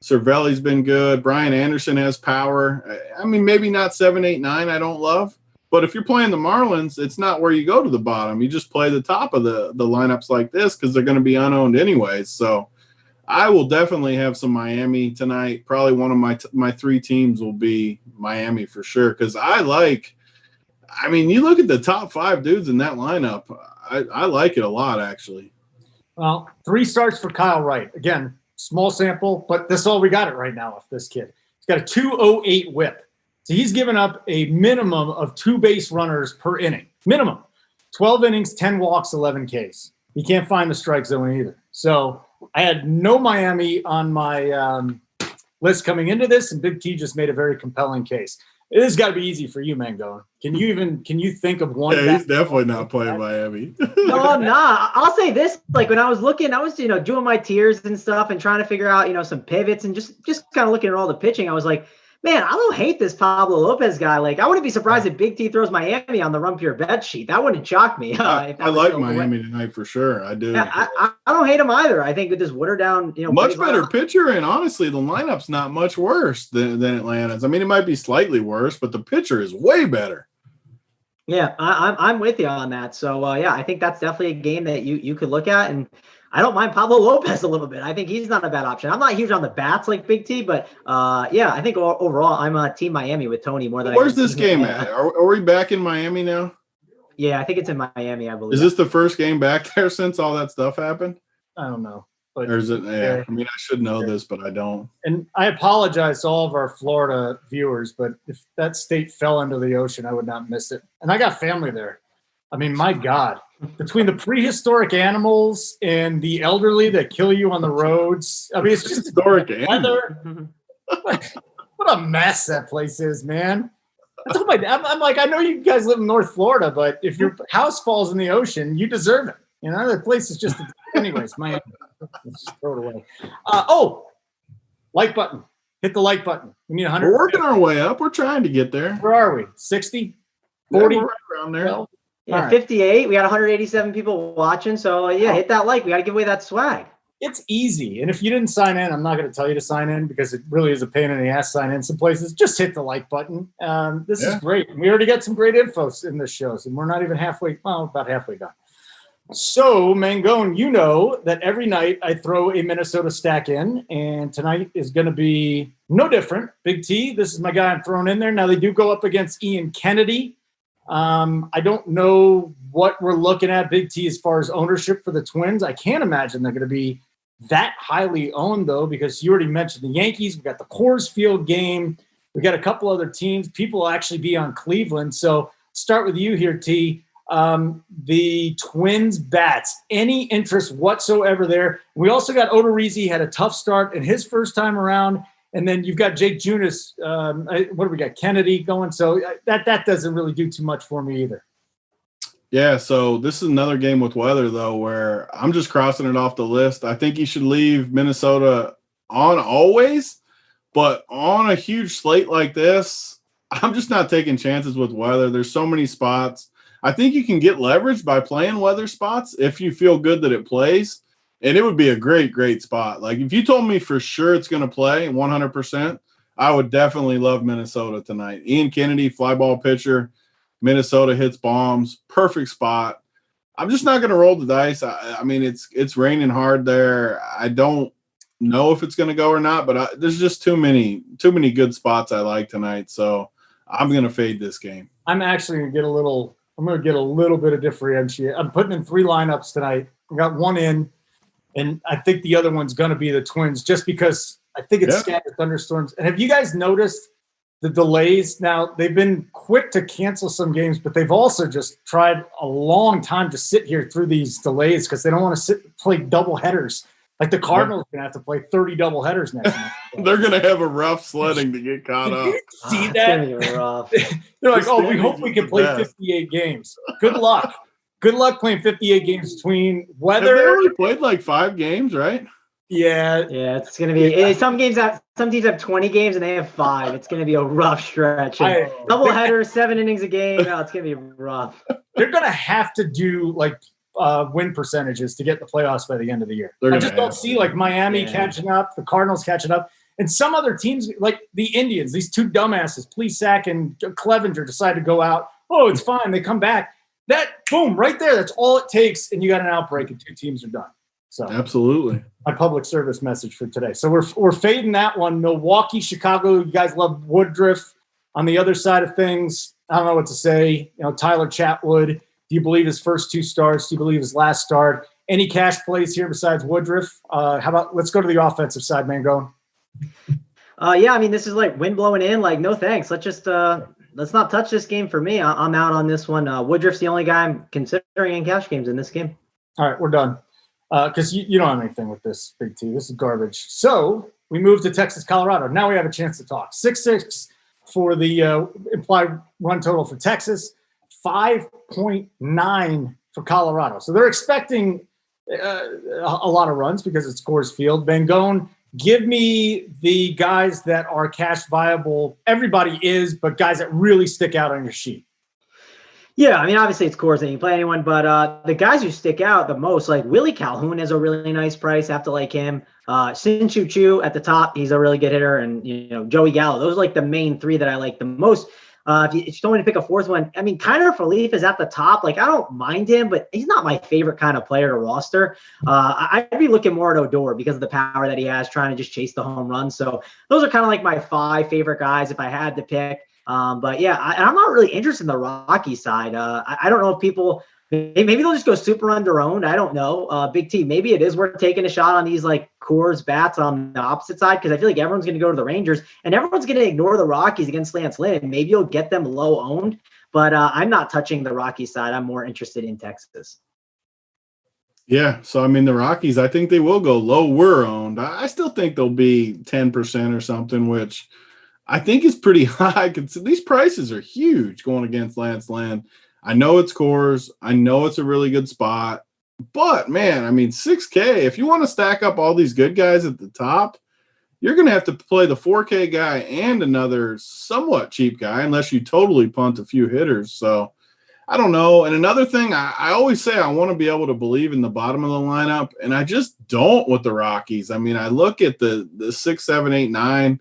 Cervelli's been good. Brian Anderson has power. Maybe not 7, 8, 9 I don't love. But if you're playing the Marlins, it's not where you go to the bottom. You just play the top of the lineups like this because they're going to be unowned anyways. So I will definitely have some Miami tonight. Probably one of my 3 teams will be Miami for sure because you look at the top 5 dudes in that lineup, I like it a lot, actually. Well, 3 starts for Kyle Wright. Again, small sample, but that's all we got it right now with this kid. He's got a 2.08 whip. So he's given up a minimum of 2 base runners per inning. Minimum. 12 innings, 10 walks, 11 Ks. He can't find the strike zone either. So I had no Miami on my list coming into this, and Big T just made a very compelling case. It has got to be easy for you, Mangone. Can you think of one? Yeah, he's definitely not playing Miami. No, I'm not. I'll say this: when I was looking, I was doing my tiers and stuff, and trying to figure out some pivots, and just kind of looking at all the pitching. I was like, man, I don't hate this Pablo Lopez guy. I wouldn't be surprised if Big T throws Miami on the Run Pure Bet sheet. That wouldn't shock me. I like Miami tonight for sure. I do. Yeah, I don't hate him either. I think with this watered down, much better pitcher, and honestly, the lineup's not much worse than Atlanta's. It might be slightly worse, but the pitcher is way better. Yeah, I'm with you on that. So I think that's definitely a game that you could look at, and I don't mind Pablo Lopez a little bit. I think he's not a bad option. I'm not huge on the bats like Big T, but I think overall I'm Team Miami with Tony more than. Where's this game at? Are we back in Miami now? Yeah, I think it's in Miami, I believe. Is this the first game back there since all that stuff happened? I don't know. But or is it? Yeah, I should know this, but I don't. And I apologize to all of our Florida viewers, but if that state fell into the ocean, I would not miss it. And I got family there. My God. Between the prehistoric animals and the elderly that kill you on the roads, it's just historic weather. What a mess that place is, man. I'm like, I know you guys live in North Florida, but if your house falls in the ocean, you deserve it. That place is just, anyways, Miami. Let's just throw it away. Like button. Hit the like button. We need 100. We're working our way up. We're trying to get there. Where are we? 60? 40? Yeah, we're right around there. Well, yeah, 58. We got 187 people watching. So, hit that like. We got to give away that swag. It's easy. And if you didn't sign in, I'm not going to tell you to sign in because it really is a pain in the ass sign in some places. Just hit the like button. This is great. We already got some great info in this show. And we're not even about halfway done. So, Mangone, you know that every night I throw a Minnesota stack in, and tonight is going to be no different. Big T, this is my guy I'm throwing in there. Now, they do go up against Ian Kennedy. I don't know what we're looking at, Big T, as far as ownership for the Twins. I can't imagine they're going to be that highly owned, though, because you already mentioned the Yankees. We got the Coors Field game. We got a couple other teams. People will actually be on Cleveland. So start with you here, T. The Twins bats, any interest whatsoever there? We also got Odorizzi, had a tough start in his first time around. And then you've got Jake Junis. What do we got? Kennedy going. So that doesn't really do too much for me either. Yeah, so this is another game with weather, though, where I'm just crossing it off the list. I think you should leave Minnesota on always, but on a huge slate like this, I'm just not taking chances with weather. There's so many spots. I think you can get leverage by playing weather spots if you feel good that it plays, and it would be a great, great spot. Like if you told me for sure it's going to play 100%, I would definitely love Minnesota tonight. Ian Kennedy, fly ball pitcher. Minnesota hits bombs, perfect spot. I'm just not going to roll the dice. I mean, it's raining hard there. I don't know if it's going to go or not, but there's just too many good spots I like tonight. So I'm going to fade this game. I'm actually going to get a little. I'm going to get a little bit of differentiate. I'm putting in 3 lineups tonight. I got one in, and I think the other one's going to be the Twins, just because I think it's scattered thunderstorms. And have you guys noticed the delays? Now, they've been quick to cancel some games, but they've also just tried a long time to sit here through these delays because they don't want to play double headers. Like the Cardinals are going to have to play 30 double headers next month. They're going to have a rough sledding to get caught up. Did you see It's that? gonna be rough. They're like, oh, we hope we can play 58 games. Good luck. Good luck playing 58 games between weather. Have they only played like 5 games, right? Yeah, it's gonna be. Some teams have 20 games and they have 5. It's gonna be a rough stretch. Double headers, 7 innings a game. Oh, it's gonna be rough. They're gonna have to do like win percentages to get the playoffs by the end of the year. I just don't see like Miami catching up, the Cardinals catching up, and some other teams like the Indians. These 2 dumbasses, Plesac and Clevenger, decide to go out. Oh, it's fine. They come back. That boom right there. That's all it takes, and you got an outbreak, and 2 teams are done. So absolutely, my public service message for today. So we're fading that one. Milwaukee, Chicago. You guys love Woodruff. On the other side of things, I don't know what to say. Tyler Chatwood. Do you believe his first 2 starts? Do you believe his last start? Any cash plays here besides Woodruff? How about let's go to the offensive side, Mangone? Yeah, I mean, this is like wind blowing in. Like, no thanks. Let's not touch this game for me. I'm out on this one. Woodruff's the only guy I'm considering in cash games in this game. All right, we're done. Because you don't have anything with this, Big T. This is garbage. So we move to Texas, Colorado. Now we have a chance to talk. 6-6 for the implied run total for Texas. 5.9 for Colorado. So they're expecting a lot of runs because it's Coors Field. Mangone, give me the guys that are cash viable. Everybody is, but guys that really stick out on your sheet. Yeah, I mean, obviously it's Coors and you can play anyone, but the guys who stick out the most, like Willie Calhoun is a really nice price. Have to like him. Sin Choo Choo at the top, he's a really good hitter, and Joey Gallo. Those are like the main 3 that I like the most. If you don't want to pick a 4th one, I mean, Kiner Faleef is at the top. Like, I don't mind him, but he's not my favorite kind of player to roster. I'd be looking more at Odor because of the power that he has, trying to just chase the home run. So those are kind of like my 5 favorite guys if I had to pick. But yeah, I'm not really interested in the Rocky side. I don't know if people maybe they'll just go super under-owned. I don't know. Big T, maybe it is worth taking a shot on these like Coors bats on the opposite side, because I feel like everyone's going to go to the Rangers and everyone's going to ignore the Rockies against Lance Lynn. Maybe you'll get them low owned, but I'm not touching the Rockies side. I'm more interested in Texas. Yeah, so I mean the Rockies, I think they will go lower owned. I still think they'll be 10% or something, which I think is pretty high. These prices are huge going against Lance Lynn. I know it's Coors. I know it's a really good spot. But, man, I mean, $6K, if you want to stack up all these good guys at the top, you're going to have to play the $4K guy and another somewhat cheap guy unless you totally punt a few hitters. So, I don't know. And another thing, I always say I want to be able to believe in the bottom of the lineup, and I just don't with the Rockies. I mean, I look at the 6, 7, 8, 9.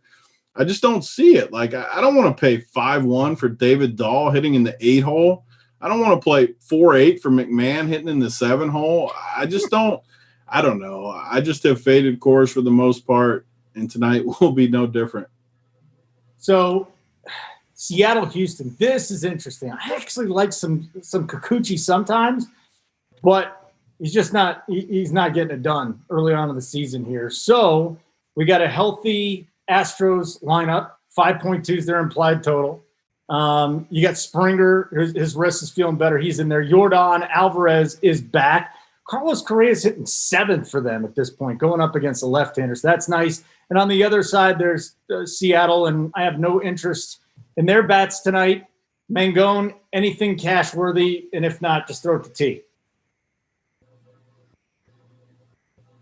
I just don't see it. Like, I don't want to pay 5-1 for David Dahl hitting in the 8 hole. I don't want to play 4-8 for McMahon hitting in the 7 hole. I just don't. I don't know. I just have faded Coors for the most part, and tonight will be no different. So, Seattle, Houston. This is interesting. I actually like some Kikuchi sometimes, but he's just not. He's not getting it done early on in the season here. So we got a healthy Astros lineup. 5.2 is their implied total. You got Springer, his wrist is feeling better. He's in there. Yordan Alvarez is back. Carlos Correa is hitting 7th for them at this point, going up against the left-hander. So that's nice. And on the other side, there's Seattle, and I have no interest in their bats tonight. Mangone, anything cash worthy, and if not, just throw it to T.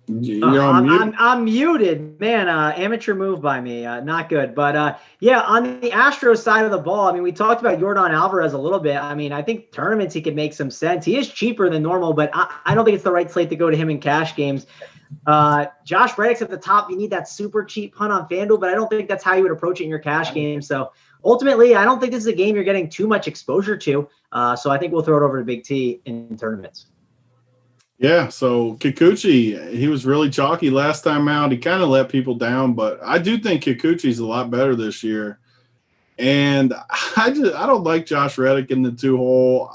You're on mute. I'm muted, man. Amateur move by me, not good. But yeah, on the Astros side of the ball, I mean, we talked about Yordan Alvarez a little bit. I mean, I think tournaments he could make some sense. He is cheaper than normal, but I don't think it's the right slate to go to him in cash games. Josh Reddick's at the top. You need that super cheap punt on FanDuel, but I don't think that's how you would approach it in your cash game. So ultimately, I don't think this is a game you're getting too much exposure to. So I think we'll throw it over to Big T in tournaments. Yeah, so Kikuchi, he was really chalky last time out. He kind of let people down, but I do think Kikuchi's a lot better this year. And I don't like Josh Reddick in the 2-hole.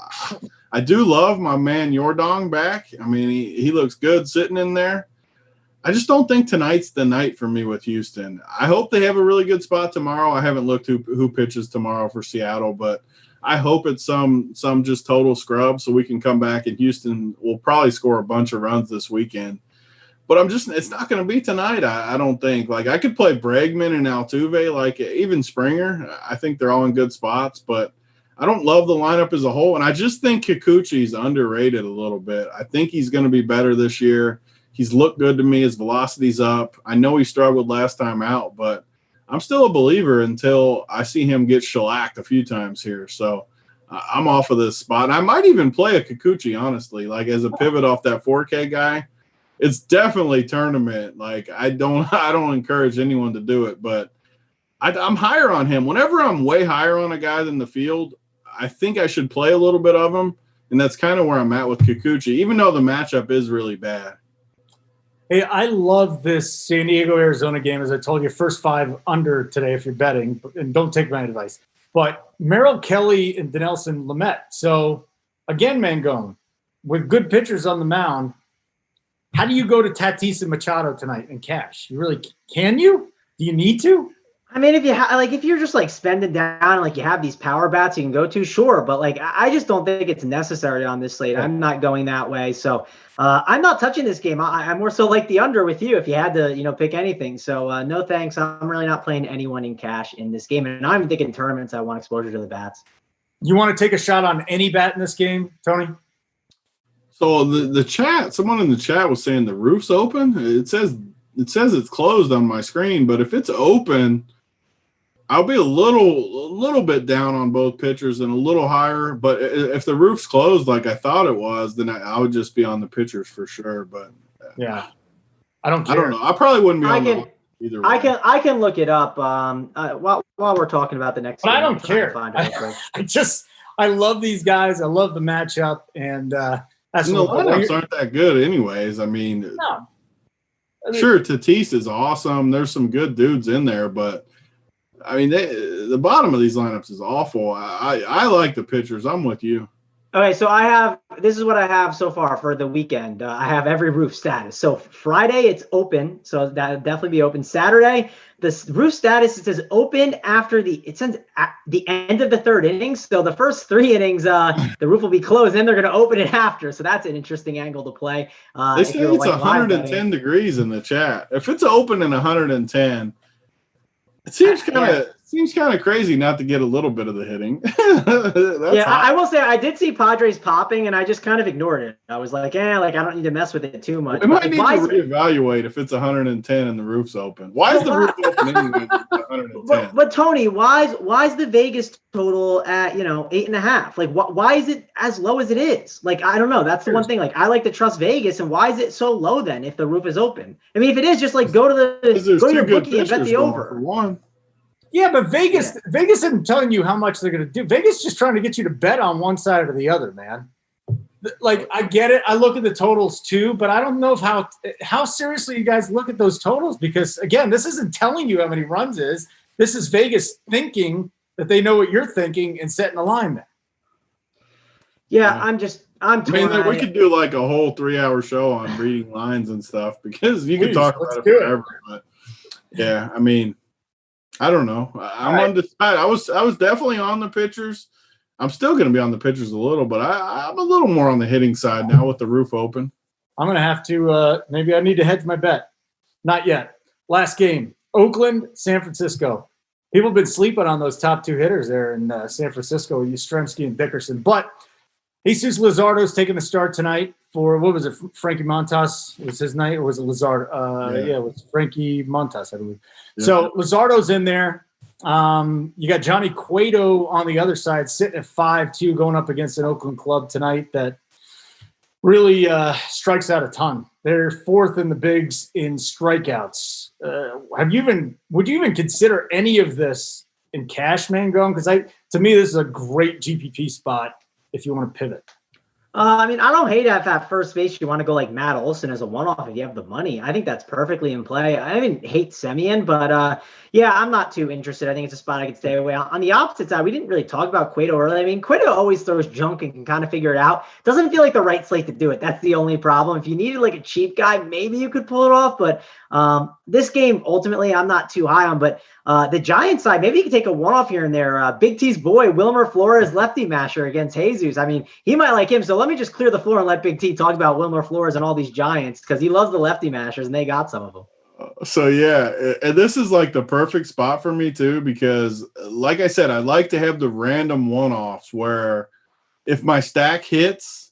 I do love my man Yordan back. I mean, he looks good sitting in there. I just don't think tonight's the night for me with Houston. I hope they have a really good spot tomorrow. I haven't looked who pitches tomorrow for Seattle, but I hope it's some just total scrub so we can come back and Houston will probably score a bunch of runs this weekend. But it's not going to be tonight, I don't think. Like, I could play Bregman and Altuve, like even Springer. I think they're all in good spots, but I don't love the lineup as a whole. And I just think Kikuchi's underrated a little bit. I think he's going to be better this year. He's looked good to me. His velocity's up. I know he struggled last time out, but I'm still a believer until I see him get shellacked a few times here. So I'm off of this spot. I might even play a Kikuchi, honestly, like as a pivot off that 4K guy. It's definitely tournament. Like I don't encourage anyone to do it, but I'm higher on him. Whenever I'm way higher on a guy than the field, I think I should play a little bit of him. And that's kind of where I'm at with Kikuchi, even though the matchup is really bad. Hey, I love this San Diego-Arizona game. As I told you, first 5 under today if you're betting, and don't take my advice. But Merrill Kelly and Dinelson Lamet. So, again, Mangone, with good pitchers on the mound, how do you go to Tatis and Machado tonight in cash? You really can you? Do you need to? I mean, if you're just like spending down, like you have these power bats you can go to, sure. But like, I just don't think it's necessary on this slate. I'm not going that way. So I'm not touching this game. I'm more so like the under with you if you had to, pick anything. So no thanks. I'm really not playing anyone in cash in this game. And I'm thinking tournaments, I want exposure to the bats. You want to take a shot on any bat in this game, Tony? So the chat, someone in the chat was saying the roof's open. It says it's closed on my screen, but if it's open, I'll be a little bit down on both pitchers and a little higher. But if the roof's closed like I thought it was, then I would just be on the pitchers for sure. But yeah, I don't care. I don't know. I probably wouldn't be on either way. I can look it up while we're talking about the next but game. I don't care. I love these guys. I love the matchup, and that's the lineups aren't that good anyways. I mean, no. Sure, Tatis is awesome. There's some good dudes in there, but I mean, the bottom of these lineups is awful. I like the pitchers. I'm with you. Okay, so this is what I have so far for the weekend. I have every roof status. So Friday, it's open. So that'll definitely be open. Saturday, the roof status, it says open after it says at the end of the 3rd inning. So the first 3 innings, the roof will be closed. Then they're going to open it after. So that's an interesting angle to play. They say it's 110 degrees in the chat. If it's open in 110, it seems kind of crazy not to get a little bit of the hitting. I will say I did see Padres popping, and I just kind of ignored it. I was like, I don't need to mess with it too much. We might need to reevaluate if it's 110 and the roof's open. Why is the roof open anyway? 110? But Tony, why is the Vegas total at 8.5? Like, why is it as low as it is? Like, I don't know. That's the one thing. Like, I like to trust Vegas, and why is it so low then if the roof is open? I mean, if it is, just like go to your bookie and bet the over. For one. Yeah, but Vegas isn't telling you how much they're going to do. Vegas is just trying to get you to bet on one side or the other, man. Like, I get it. I look at the totals too, but I don't know how seriously you guys look at those totals because, again, this isn't telling you how many runs is. This is Vegas thinking that they know what you're thinking and setting a line there. Yeah, I'm torn. I mean, we could do like a whole 3-hour show on reading lines and stuff because you could talk about it forever. But yeah, I mean, I don't know. I'm undecided. I was definitely on the pitchers. I'm still going to be on the pitchers a little, but I'm a little more on the hitting side now with the roof open. I'm going to have to maybe I need to hedge my bet. Not yet. Last game, Oakland, San Francisco. People have been sleeping on those top two hitters there in San Francisco, Yastrzemski and Dickerson. But Jesus Luzardo's taking the start tonight for, what was it, Frankie Montas was his night, or was it Luzardo? Yeah, it was Frankie Montas, I believe. Yeah. So Luzardo's in there. You got Johnny Cueto on the other side sitting at 5-2 going up against an Oakland club tonight that really strikes out a ton. They're fourth in the bigs in strikeouts. Would you even consider any of this in cash, Mangone? Because to me, this is a great GPP spot if you want to pivot. I don't hate if at first base you want to go like Matt Olson as a one-off if you have the money. I think that's perfectly in play. I didn't hate Semien, but I'm not too interested. I think it's a spot I could stay away. On the opposite side, we didn't really talk about Cueto earlier. Cueto always throws junk and can kind of figure it out. Doesn't feel like the right slate to do it. That's the only problem. If you needed like a cheap guy, maybe you could pull it off. But this game, ultimately, I'm not too high on. But the Giants side, maybe you could take a one-off here and there. Big T's boy, Wilmer Flores, lefty masher against Jesus. He might like him. So let me just clear the floor and let Big T talk about Wilmer Flores and all these Giants because he loves the lefty mashers, and they got some of them. So, yeah, and this is like the perfect spot for me, too, because like I said, I like to have the random one-offs where if my stack hits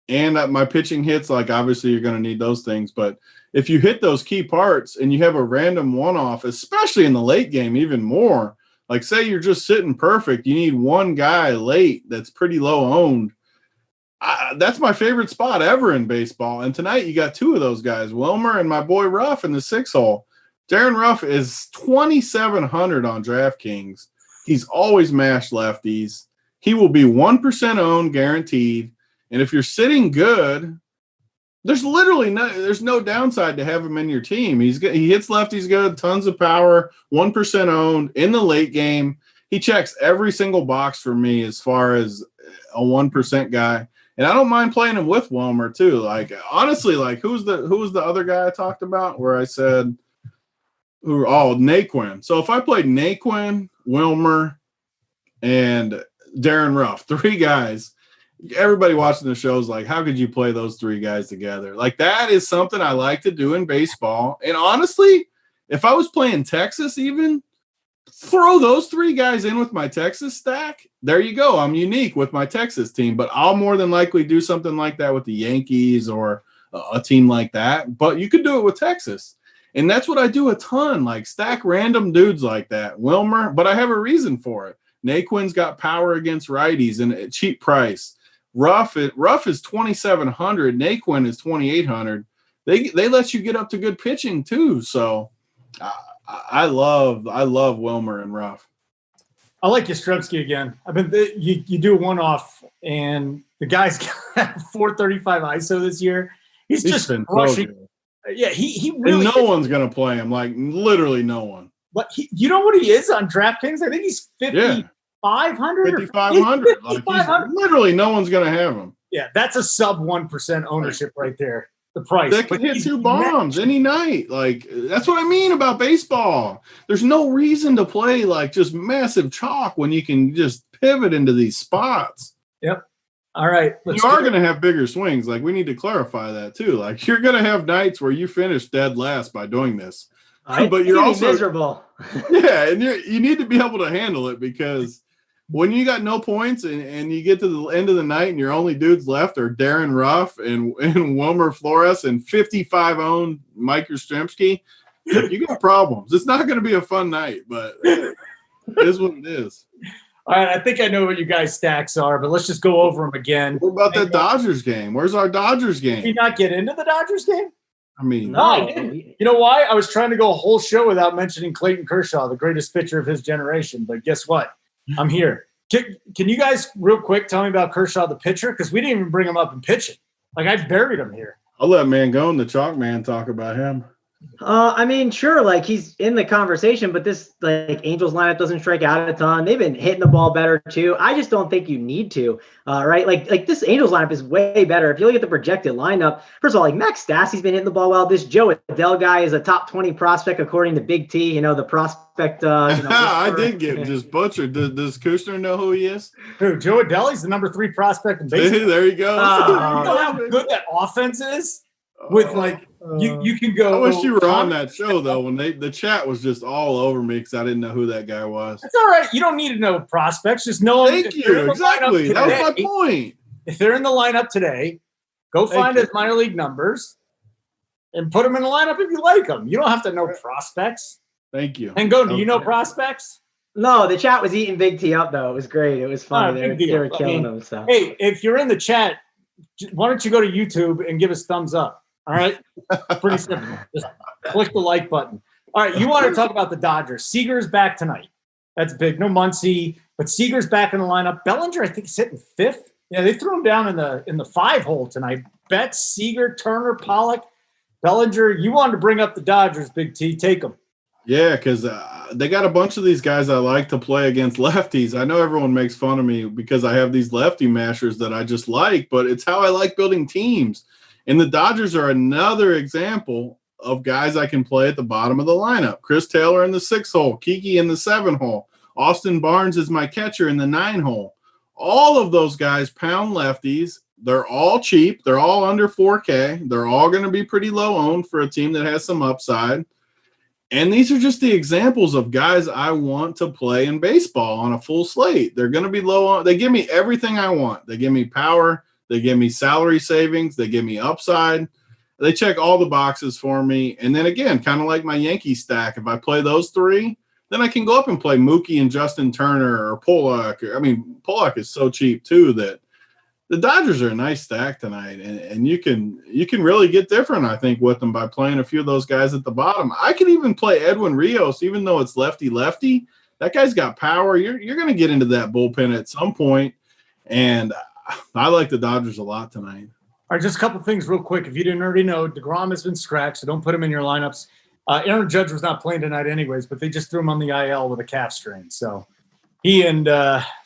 and my pitching hits, like obviously you're going to need those things. But if you hit those key parts and you have a random one-off, especially in the late game, even more, like say you're just sitting perfect, you need one guy late that's pretty low owned. That's my favorite spot ever in baseball. And tonight you got two of those guys, Wilmer and my boy Ruff in the 6-hole. Darren Ruff is 2,700 on Draftkings. He's always mashed lefties. He will be 1% owned guaranteed. And if you're sitting good, there's no downside to have him in your team. He hits lefties good, tons of power, 1% owned in the late game. He checks every single box for me as far as a 1% guy. And I don't mind playing him with Wilmer too. Like honestly, like who was the other guy I talked about where I said Naquin. So if I played Naquin, Wilmer, and Darren Ruff, three guys, everybody watching the show is like, how could you play those three guys together? Like that is something I like to do in baseball. And honestly, if I was playing Texas even, throw those three guys in with my Texas stack. There you go. I'm unique with my Texas team, but I'll more than likely do something like that with the Yankees or a team like that. But you could do it with Texas. And that's what I do a ton, like stack random dudes like that. Wilmer, but I have a reason for it. Naquin's got power against righties and a cheap price. Ruff is 2,700. Naquin is 2,800. They let you get up to good pitching too. So I love Wilmer and Ruff. I like Yastrzemski again. You do a one-off, and the guy's got 435 ISO this year. He's just been rushing. Yeah, he really. And no one's gonna play him. Like literally no one. But you know what he is on DraftKings? I think he's 5,500. 5,500. Like literally no one's gonna have him. Yeah, that's a sub 1% ownership right there. The price. That could hit two bombs any night. Like that's what I mean about baseball. There's no reason to play like just massive chalk when you can just pivot into these spots. Yep. All right. You are going to have bigger swings. Like we need to clarify that too. Like you're going to have nights where you finish dead last by doing this, but you're also miserable. Yeah, and you need to be able to handle it because when you got no points and you get to the end of the night and your only dudes left are Darren Ruff and Wilmer Flores and 55 owned Mike Yastrzemski, you got problems. It's not going to be a fun night, but it is what it is. All right, I think I know what you guys' stacks are, but let's just go over them again. What about that Dodgers game? Where's our Dodgers game? Did you not get into the Dodgers game? No, I didn't. You know why? I was trying to go a whole show without mentioning Clayton Kershaw, the greatest pitcher of his generation, but guess what? I'm here. Can you guys real quick tell me about Kershaw, the pitcher? Because we didn't even bring him up in pitching. Like I buried him here. I'll let Mangone, the chalk man, talk about him. Sure, like he's in the conversation, but this like Angels lineup doesn't strike out a ton. They've been hitting the ball better too. I just don't think you need to, right? Like this Angels lineup is way better. If you look at the projected lineup, first of all, like Max Stassi's been hitting the ball well. This Joe Adell guy is a top 20 prospect according to Big T. The prospect. I did get just butchered. Does Kushner know who he is? Who? Joe Adell? He's the number 3 prospect in baseball. There you go. You know how good that offense is with like You can go. I wish you were on that show though. When the chat was just all over me because I didn't know who that guy was. It's all right. You don't need to know prospects. Just know them. Thank you. Exactly. That was my point. If they're in the lineup today, go find his minor league numbers and put them in the lineup if you like them. You don't have to know prospects. Thank you. And do you know prospects? No, the chat was eating Big T up though. It was great. It was funny. They were killing him. So. Hey, if you're in the chat, why don't you go to YouTube and give us thumbs up? All right, pretty simple. Just click the like button. All right, you want to talk about the Dodgers? Seager's back tonight. That's big. No Muncy, but Seager's back in the lineup. Bellinger, I think, is hitting fifth. Yeah, they threw him down in the 5 hole tonight. Betts, Seager, Turner, Pollock, Bellinger. You wanted to bring up the Dodgers, Big T. Take them. Yeah, because they got a bunch of these guys I like to play against lefties. I know everyone makes fun of me because I have these lefty mashers that I just like, but it's how I like building teams. And the Dodgers are another example of guys I can play at the bottom of the lineup. Chris Taylor in the 6 hole, Kiki in the 7 hole, Austin Barnes is my catcher in the 9 hole. All of those guys pound lefties. They're all cheap. They're all under 4K. They're all going to be pretty low owned for a team that has some upside. And these are just the examples of guys I want to play in baseball on a full slate. They're going to be low on. They give me everything I want. They give me power. They give me salary savings. They give me upside. They check all the boxes for me. And then again, kind of like my Yankee stack, if I play those 3, then I can go up and play Mookie and Justin Turner or Pollock. I mean, Pollock is so cheap too that the Dodgers are a nice stack tonight, and you can really get different, I think, with them by playing a few of those guys at the bottom. I could even play Edwin Rios, even though it's lefty-lefty. That guy's got power. You're going to get into that bullpen at some point, and I like the Dodgers a lot tonight. All right, just a couple things real quick. If you didn't already know, DeGrom has been scratched, so don't put him in your lineups. Aaron Judge was not playing tonight anyways, but they just threw him on the IL with a calf strain, so he and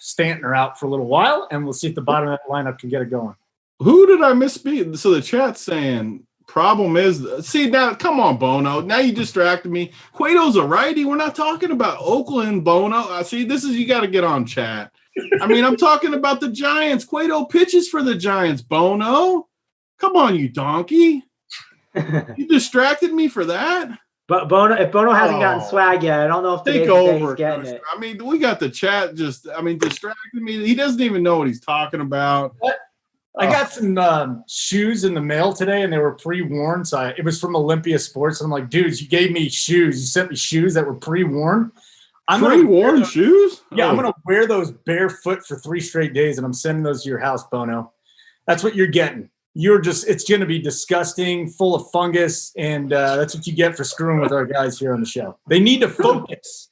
Stanton are out for a little while, and we'll see if the bottom of that lineup can get it going. Who did I misspeak? So the chat's saying problem is – see, now, come on, Bono. Now you distracted me. Cueto's a righty. We're not talking about Oakland, Bono. See, this is – you got to get on chat. I mean, I'm talking about the Giants. Cueto pitches for the Giants, Bono. Come on, you donkey. You distracted me for that? But if Bono hasn't gotten swag yet, I don't know if take over. Getting it. I mean, we got the chat distracting me. He doesn't even know what he's talking about. I got some shoes in the mail today, and they were pre-worn. So it was from Olympia Sports. And I'm like, dudes, you gave me shoes. You sent me shoes that were pre-worn. Pre-worn shoes? Yeah, I'm going to wear those barefoot for 3 straight days, and I'm sending those to your house, Bono. That's what you're getting. It's going to be disgusting, full of fungus, and that's what you get for screwing with our guys here on the show. They need to focus.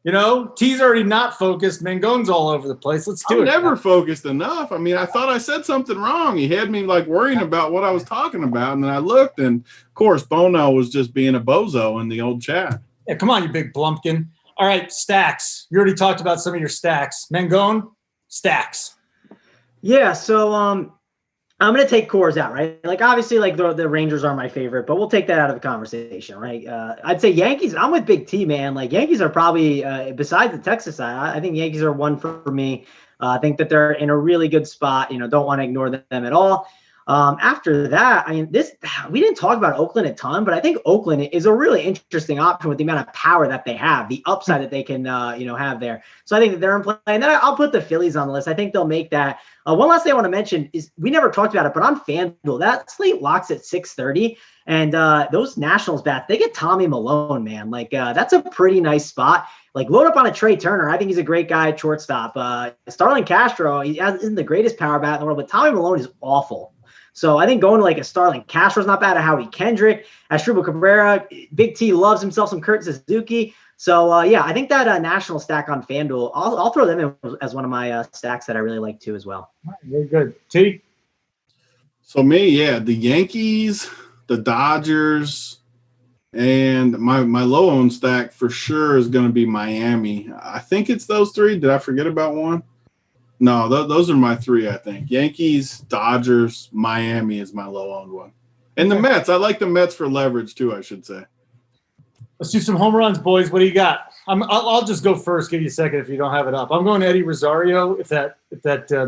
You know, T's already not focused. Mangone's all over the place. Let's do it. I'm never focused enough. I mean, I thought I said something wrong. He had me like worrying about what I was talking about, and then I looked, and of course, Bono was just being a bozo in the old chat. Yeah, come on, you big blumpkin. All right, stacks. You already talked about some of your stacks. Mangone, stacks. Yeah, so I'm going to take cores out, right? Like, obviously, like, the Rangers are my favorite, but we'll take that out of the conversation, right? I'd say Yankees. I'm with Big T, man. Like, Yankees are probably, besides the Texas side, I think Yankees are one for me. I think that they're in a really good spot. You know, don't want to ignore them at all. After that, I mean, we didn't talk about Oakland a ton, but I think Oakland is a really interesting option with the amount of power that they have, the upside that they can, have there. So I think that they're in play. And then I'll put the Phillies on the list. I think they'll make that. One last thing I want to mention is we never talked about it, but on FanDuel, that slate locks at 6:30, and those Nationals bats, they get Tommy Malone, man. Like, that's a pretty nice spot. Like, load up on a Trey Turner. I think he's a great guy at shortstop. Starlin Castro, isn't the greatest power bat in the world, but Tommy Malone is awful. So I think going to like a Starlin Castro is not bad. A Howie Kendrick, Asdrubal Cabrera, Big T loves himself some Kurt Suzuki. So I think that national stack on FanDuel, I'll throw them in as one of my stacks that I really like too as well. All right, very good. T. So the Yankees, the Dodgers, and my low owned stack for sure is going to be Miami. I think it's those 3. Did I forget about one? No, those are my 3, I think. Yankees, Dodgers, Miami is my low-owned one. And the Mets. I like the Mets for leverage, too, I should say. Let's do some home runs, boys. What do you got? I'll just go first, give you a second if you don't have it up. I'm going Eddie Rosario if that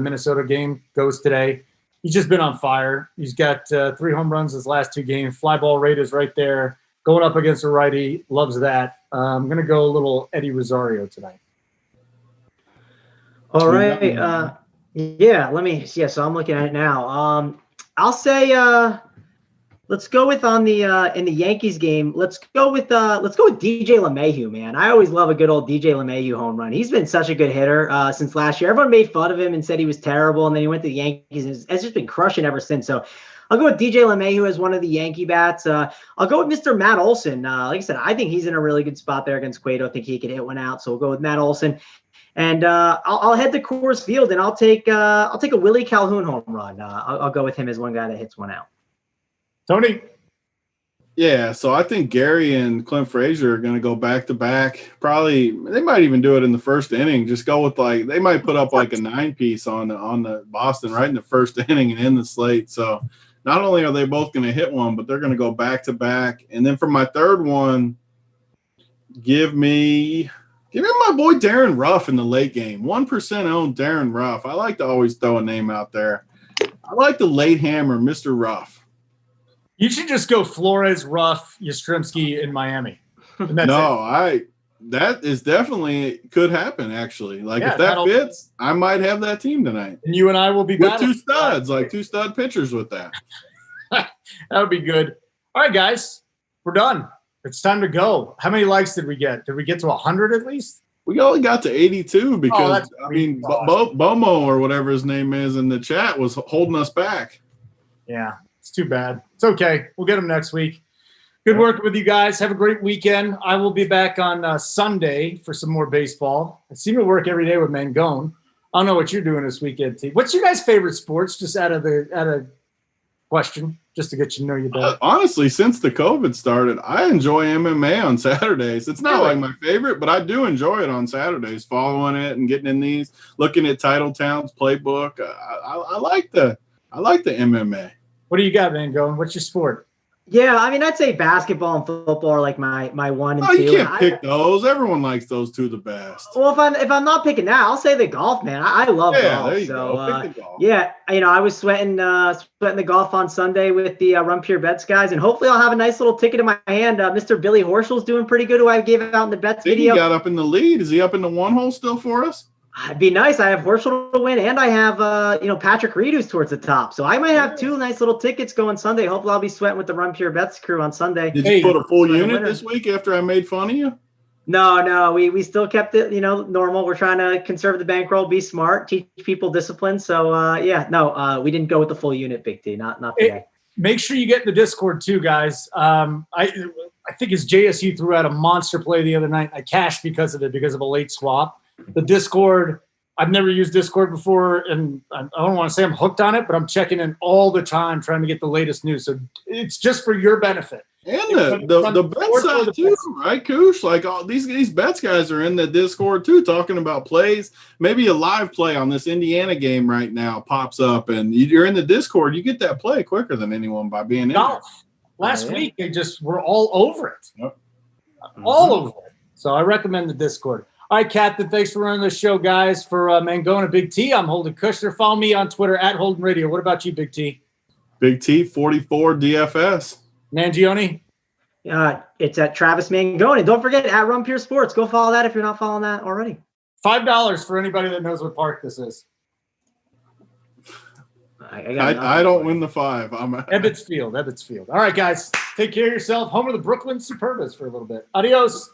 Minnesota game goes today. He's just been on fire. He's got 3 home runs his last 2 games. Fly ball rate is right there. Going up against a righty. Loves that. I'm going to go a little Eddie Rosario tonight. All right. So I'm looking at it now. I'll say let's go with in the Yankees game. Let's go with DJ LeMahieu, man. I always love a good old DJ LeMahieu home run. He's been such a good hitter since last year. Everyone made fun of him and said he was terrible, and then he went to the Yankees and has just been crushing ever since. So I'll go with DJ LeMahieu as one of the Yankee bats. I'll go with Mr. Matt Olson. Like I said, I think he's in a really good spot there against Cueto. I think he could hit one out. So we'll go with Matt Olson. And I'll head to Coors Field and I'll take a Willie Calhoun home run. I'll go with him as one guy that hits one out. Tony. Yeah, so I think Gary and Clint Frazier are going to go back to back. Probably they might even do it in the first inning. Just go with they might put up like a 9-piece on the Boston right in the first inning and end the slate. So not only are they both going to hit one, but they're going to go back to back. And then for my third one, give me my boy Darren Ruff in the late game. 1% owned Darren Ruff. I like to always throw a name out there. I like the late hammer, Mr. Ruff. You should just go Flores, Ruff, Yastrzemski in Miami. That is definitely could happen actually. If that fits, I might have that team tonight. And you and I will be with 2 studs, like 2 stud pitchers with that. That would be good. All right, guys, we're done. It's time to go. How many likes did we get? Did we get to 100 at least? We only got to 82 because Bomo or whatever his name is in the chat was holding us back. Yeah. It's too bad. It's okay. We'll get them next week. Good working with you guys. Have a great weekend. I will be back on Sunday for some more baseball. I seem to work every day with Mangone. I don't know what you're doing this weekend, T. What's your guys' favorite sports? Just out of question, just to get you to know you better. Honestly, since the COVID started, I enjoy MMA on Saturdays. It's not like my favorite, but I do enjoy it on Saturdays, following it and getting in these, looking at Titletown's playbook. I like the MMA. What do you got, Mangone? What's your sport? Yeah, I mean, I'd say basketball and football are like my 1 and 2. You can't pick those. Everyone likes those 2 the best. Well, if I'm not picking that, I'll say the golf, man. I love golf. There you go. Pick the golf. Yeah, I was sweating the golf on Sunday with the Run Pure Bets guys, and hopefully I'll have a nice little ticket in my hand. Mr. Billy Horschel's doing pretty good, who I gave out in the bets video. He got up in the lead. Is he up in the 1 hole still for us? It'd be nice. I have Horschel to win, and I have Patrick Reed who's towards the top. So I might have 2 nice little tickets going Sunday. Hopefully I'll be sweating with the Run Pure Bets crew on Sunday. Did you put a full unit this week after I made fun of you? No. We still kept it, normal. We're trying to conserve the bankroll, be smart, teach people discipline. So we didn't go with the full unit, Big T. Not today. Make sure you get in the Discord too, guys. I think his JSU threw out a monster play the other night. I cashed because of a late swap. The Discord, I've never used Discord before, and I don't want to say I'm hooked on it, but I'm checking in all the time trying to get the latest news. So it's just for your benefit. And the bet side too, right, Koosh? Like all these bets guys are in the Discord too, talking about plays. Maybe a live play on this Indiana game right now pops up, and you're in the Discord. You get that play quicker than anyone by being in there. Last week, they just were all over it. Yep. All over it. So I recommend the Discord. All right, Captain, thanks for running the show, guys. For Mangone and Big T, I'm Holden Kushner. Follow me on Twitter at Holden Radio. What about you, Big T? Big T, 44 DFS. Mangione? It's at Travis Mangone. And don't forget, at Run Pure Sports. Go follow that if you're not following that already. $5 for anybody that knows what park this is. I don't win the 5. I'm Ebbets Field. All right, guys. Take care of yourself. Home of the Brooklyn Superbas for a little bit. Adios.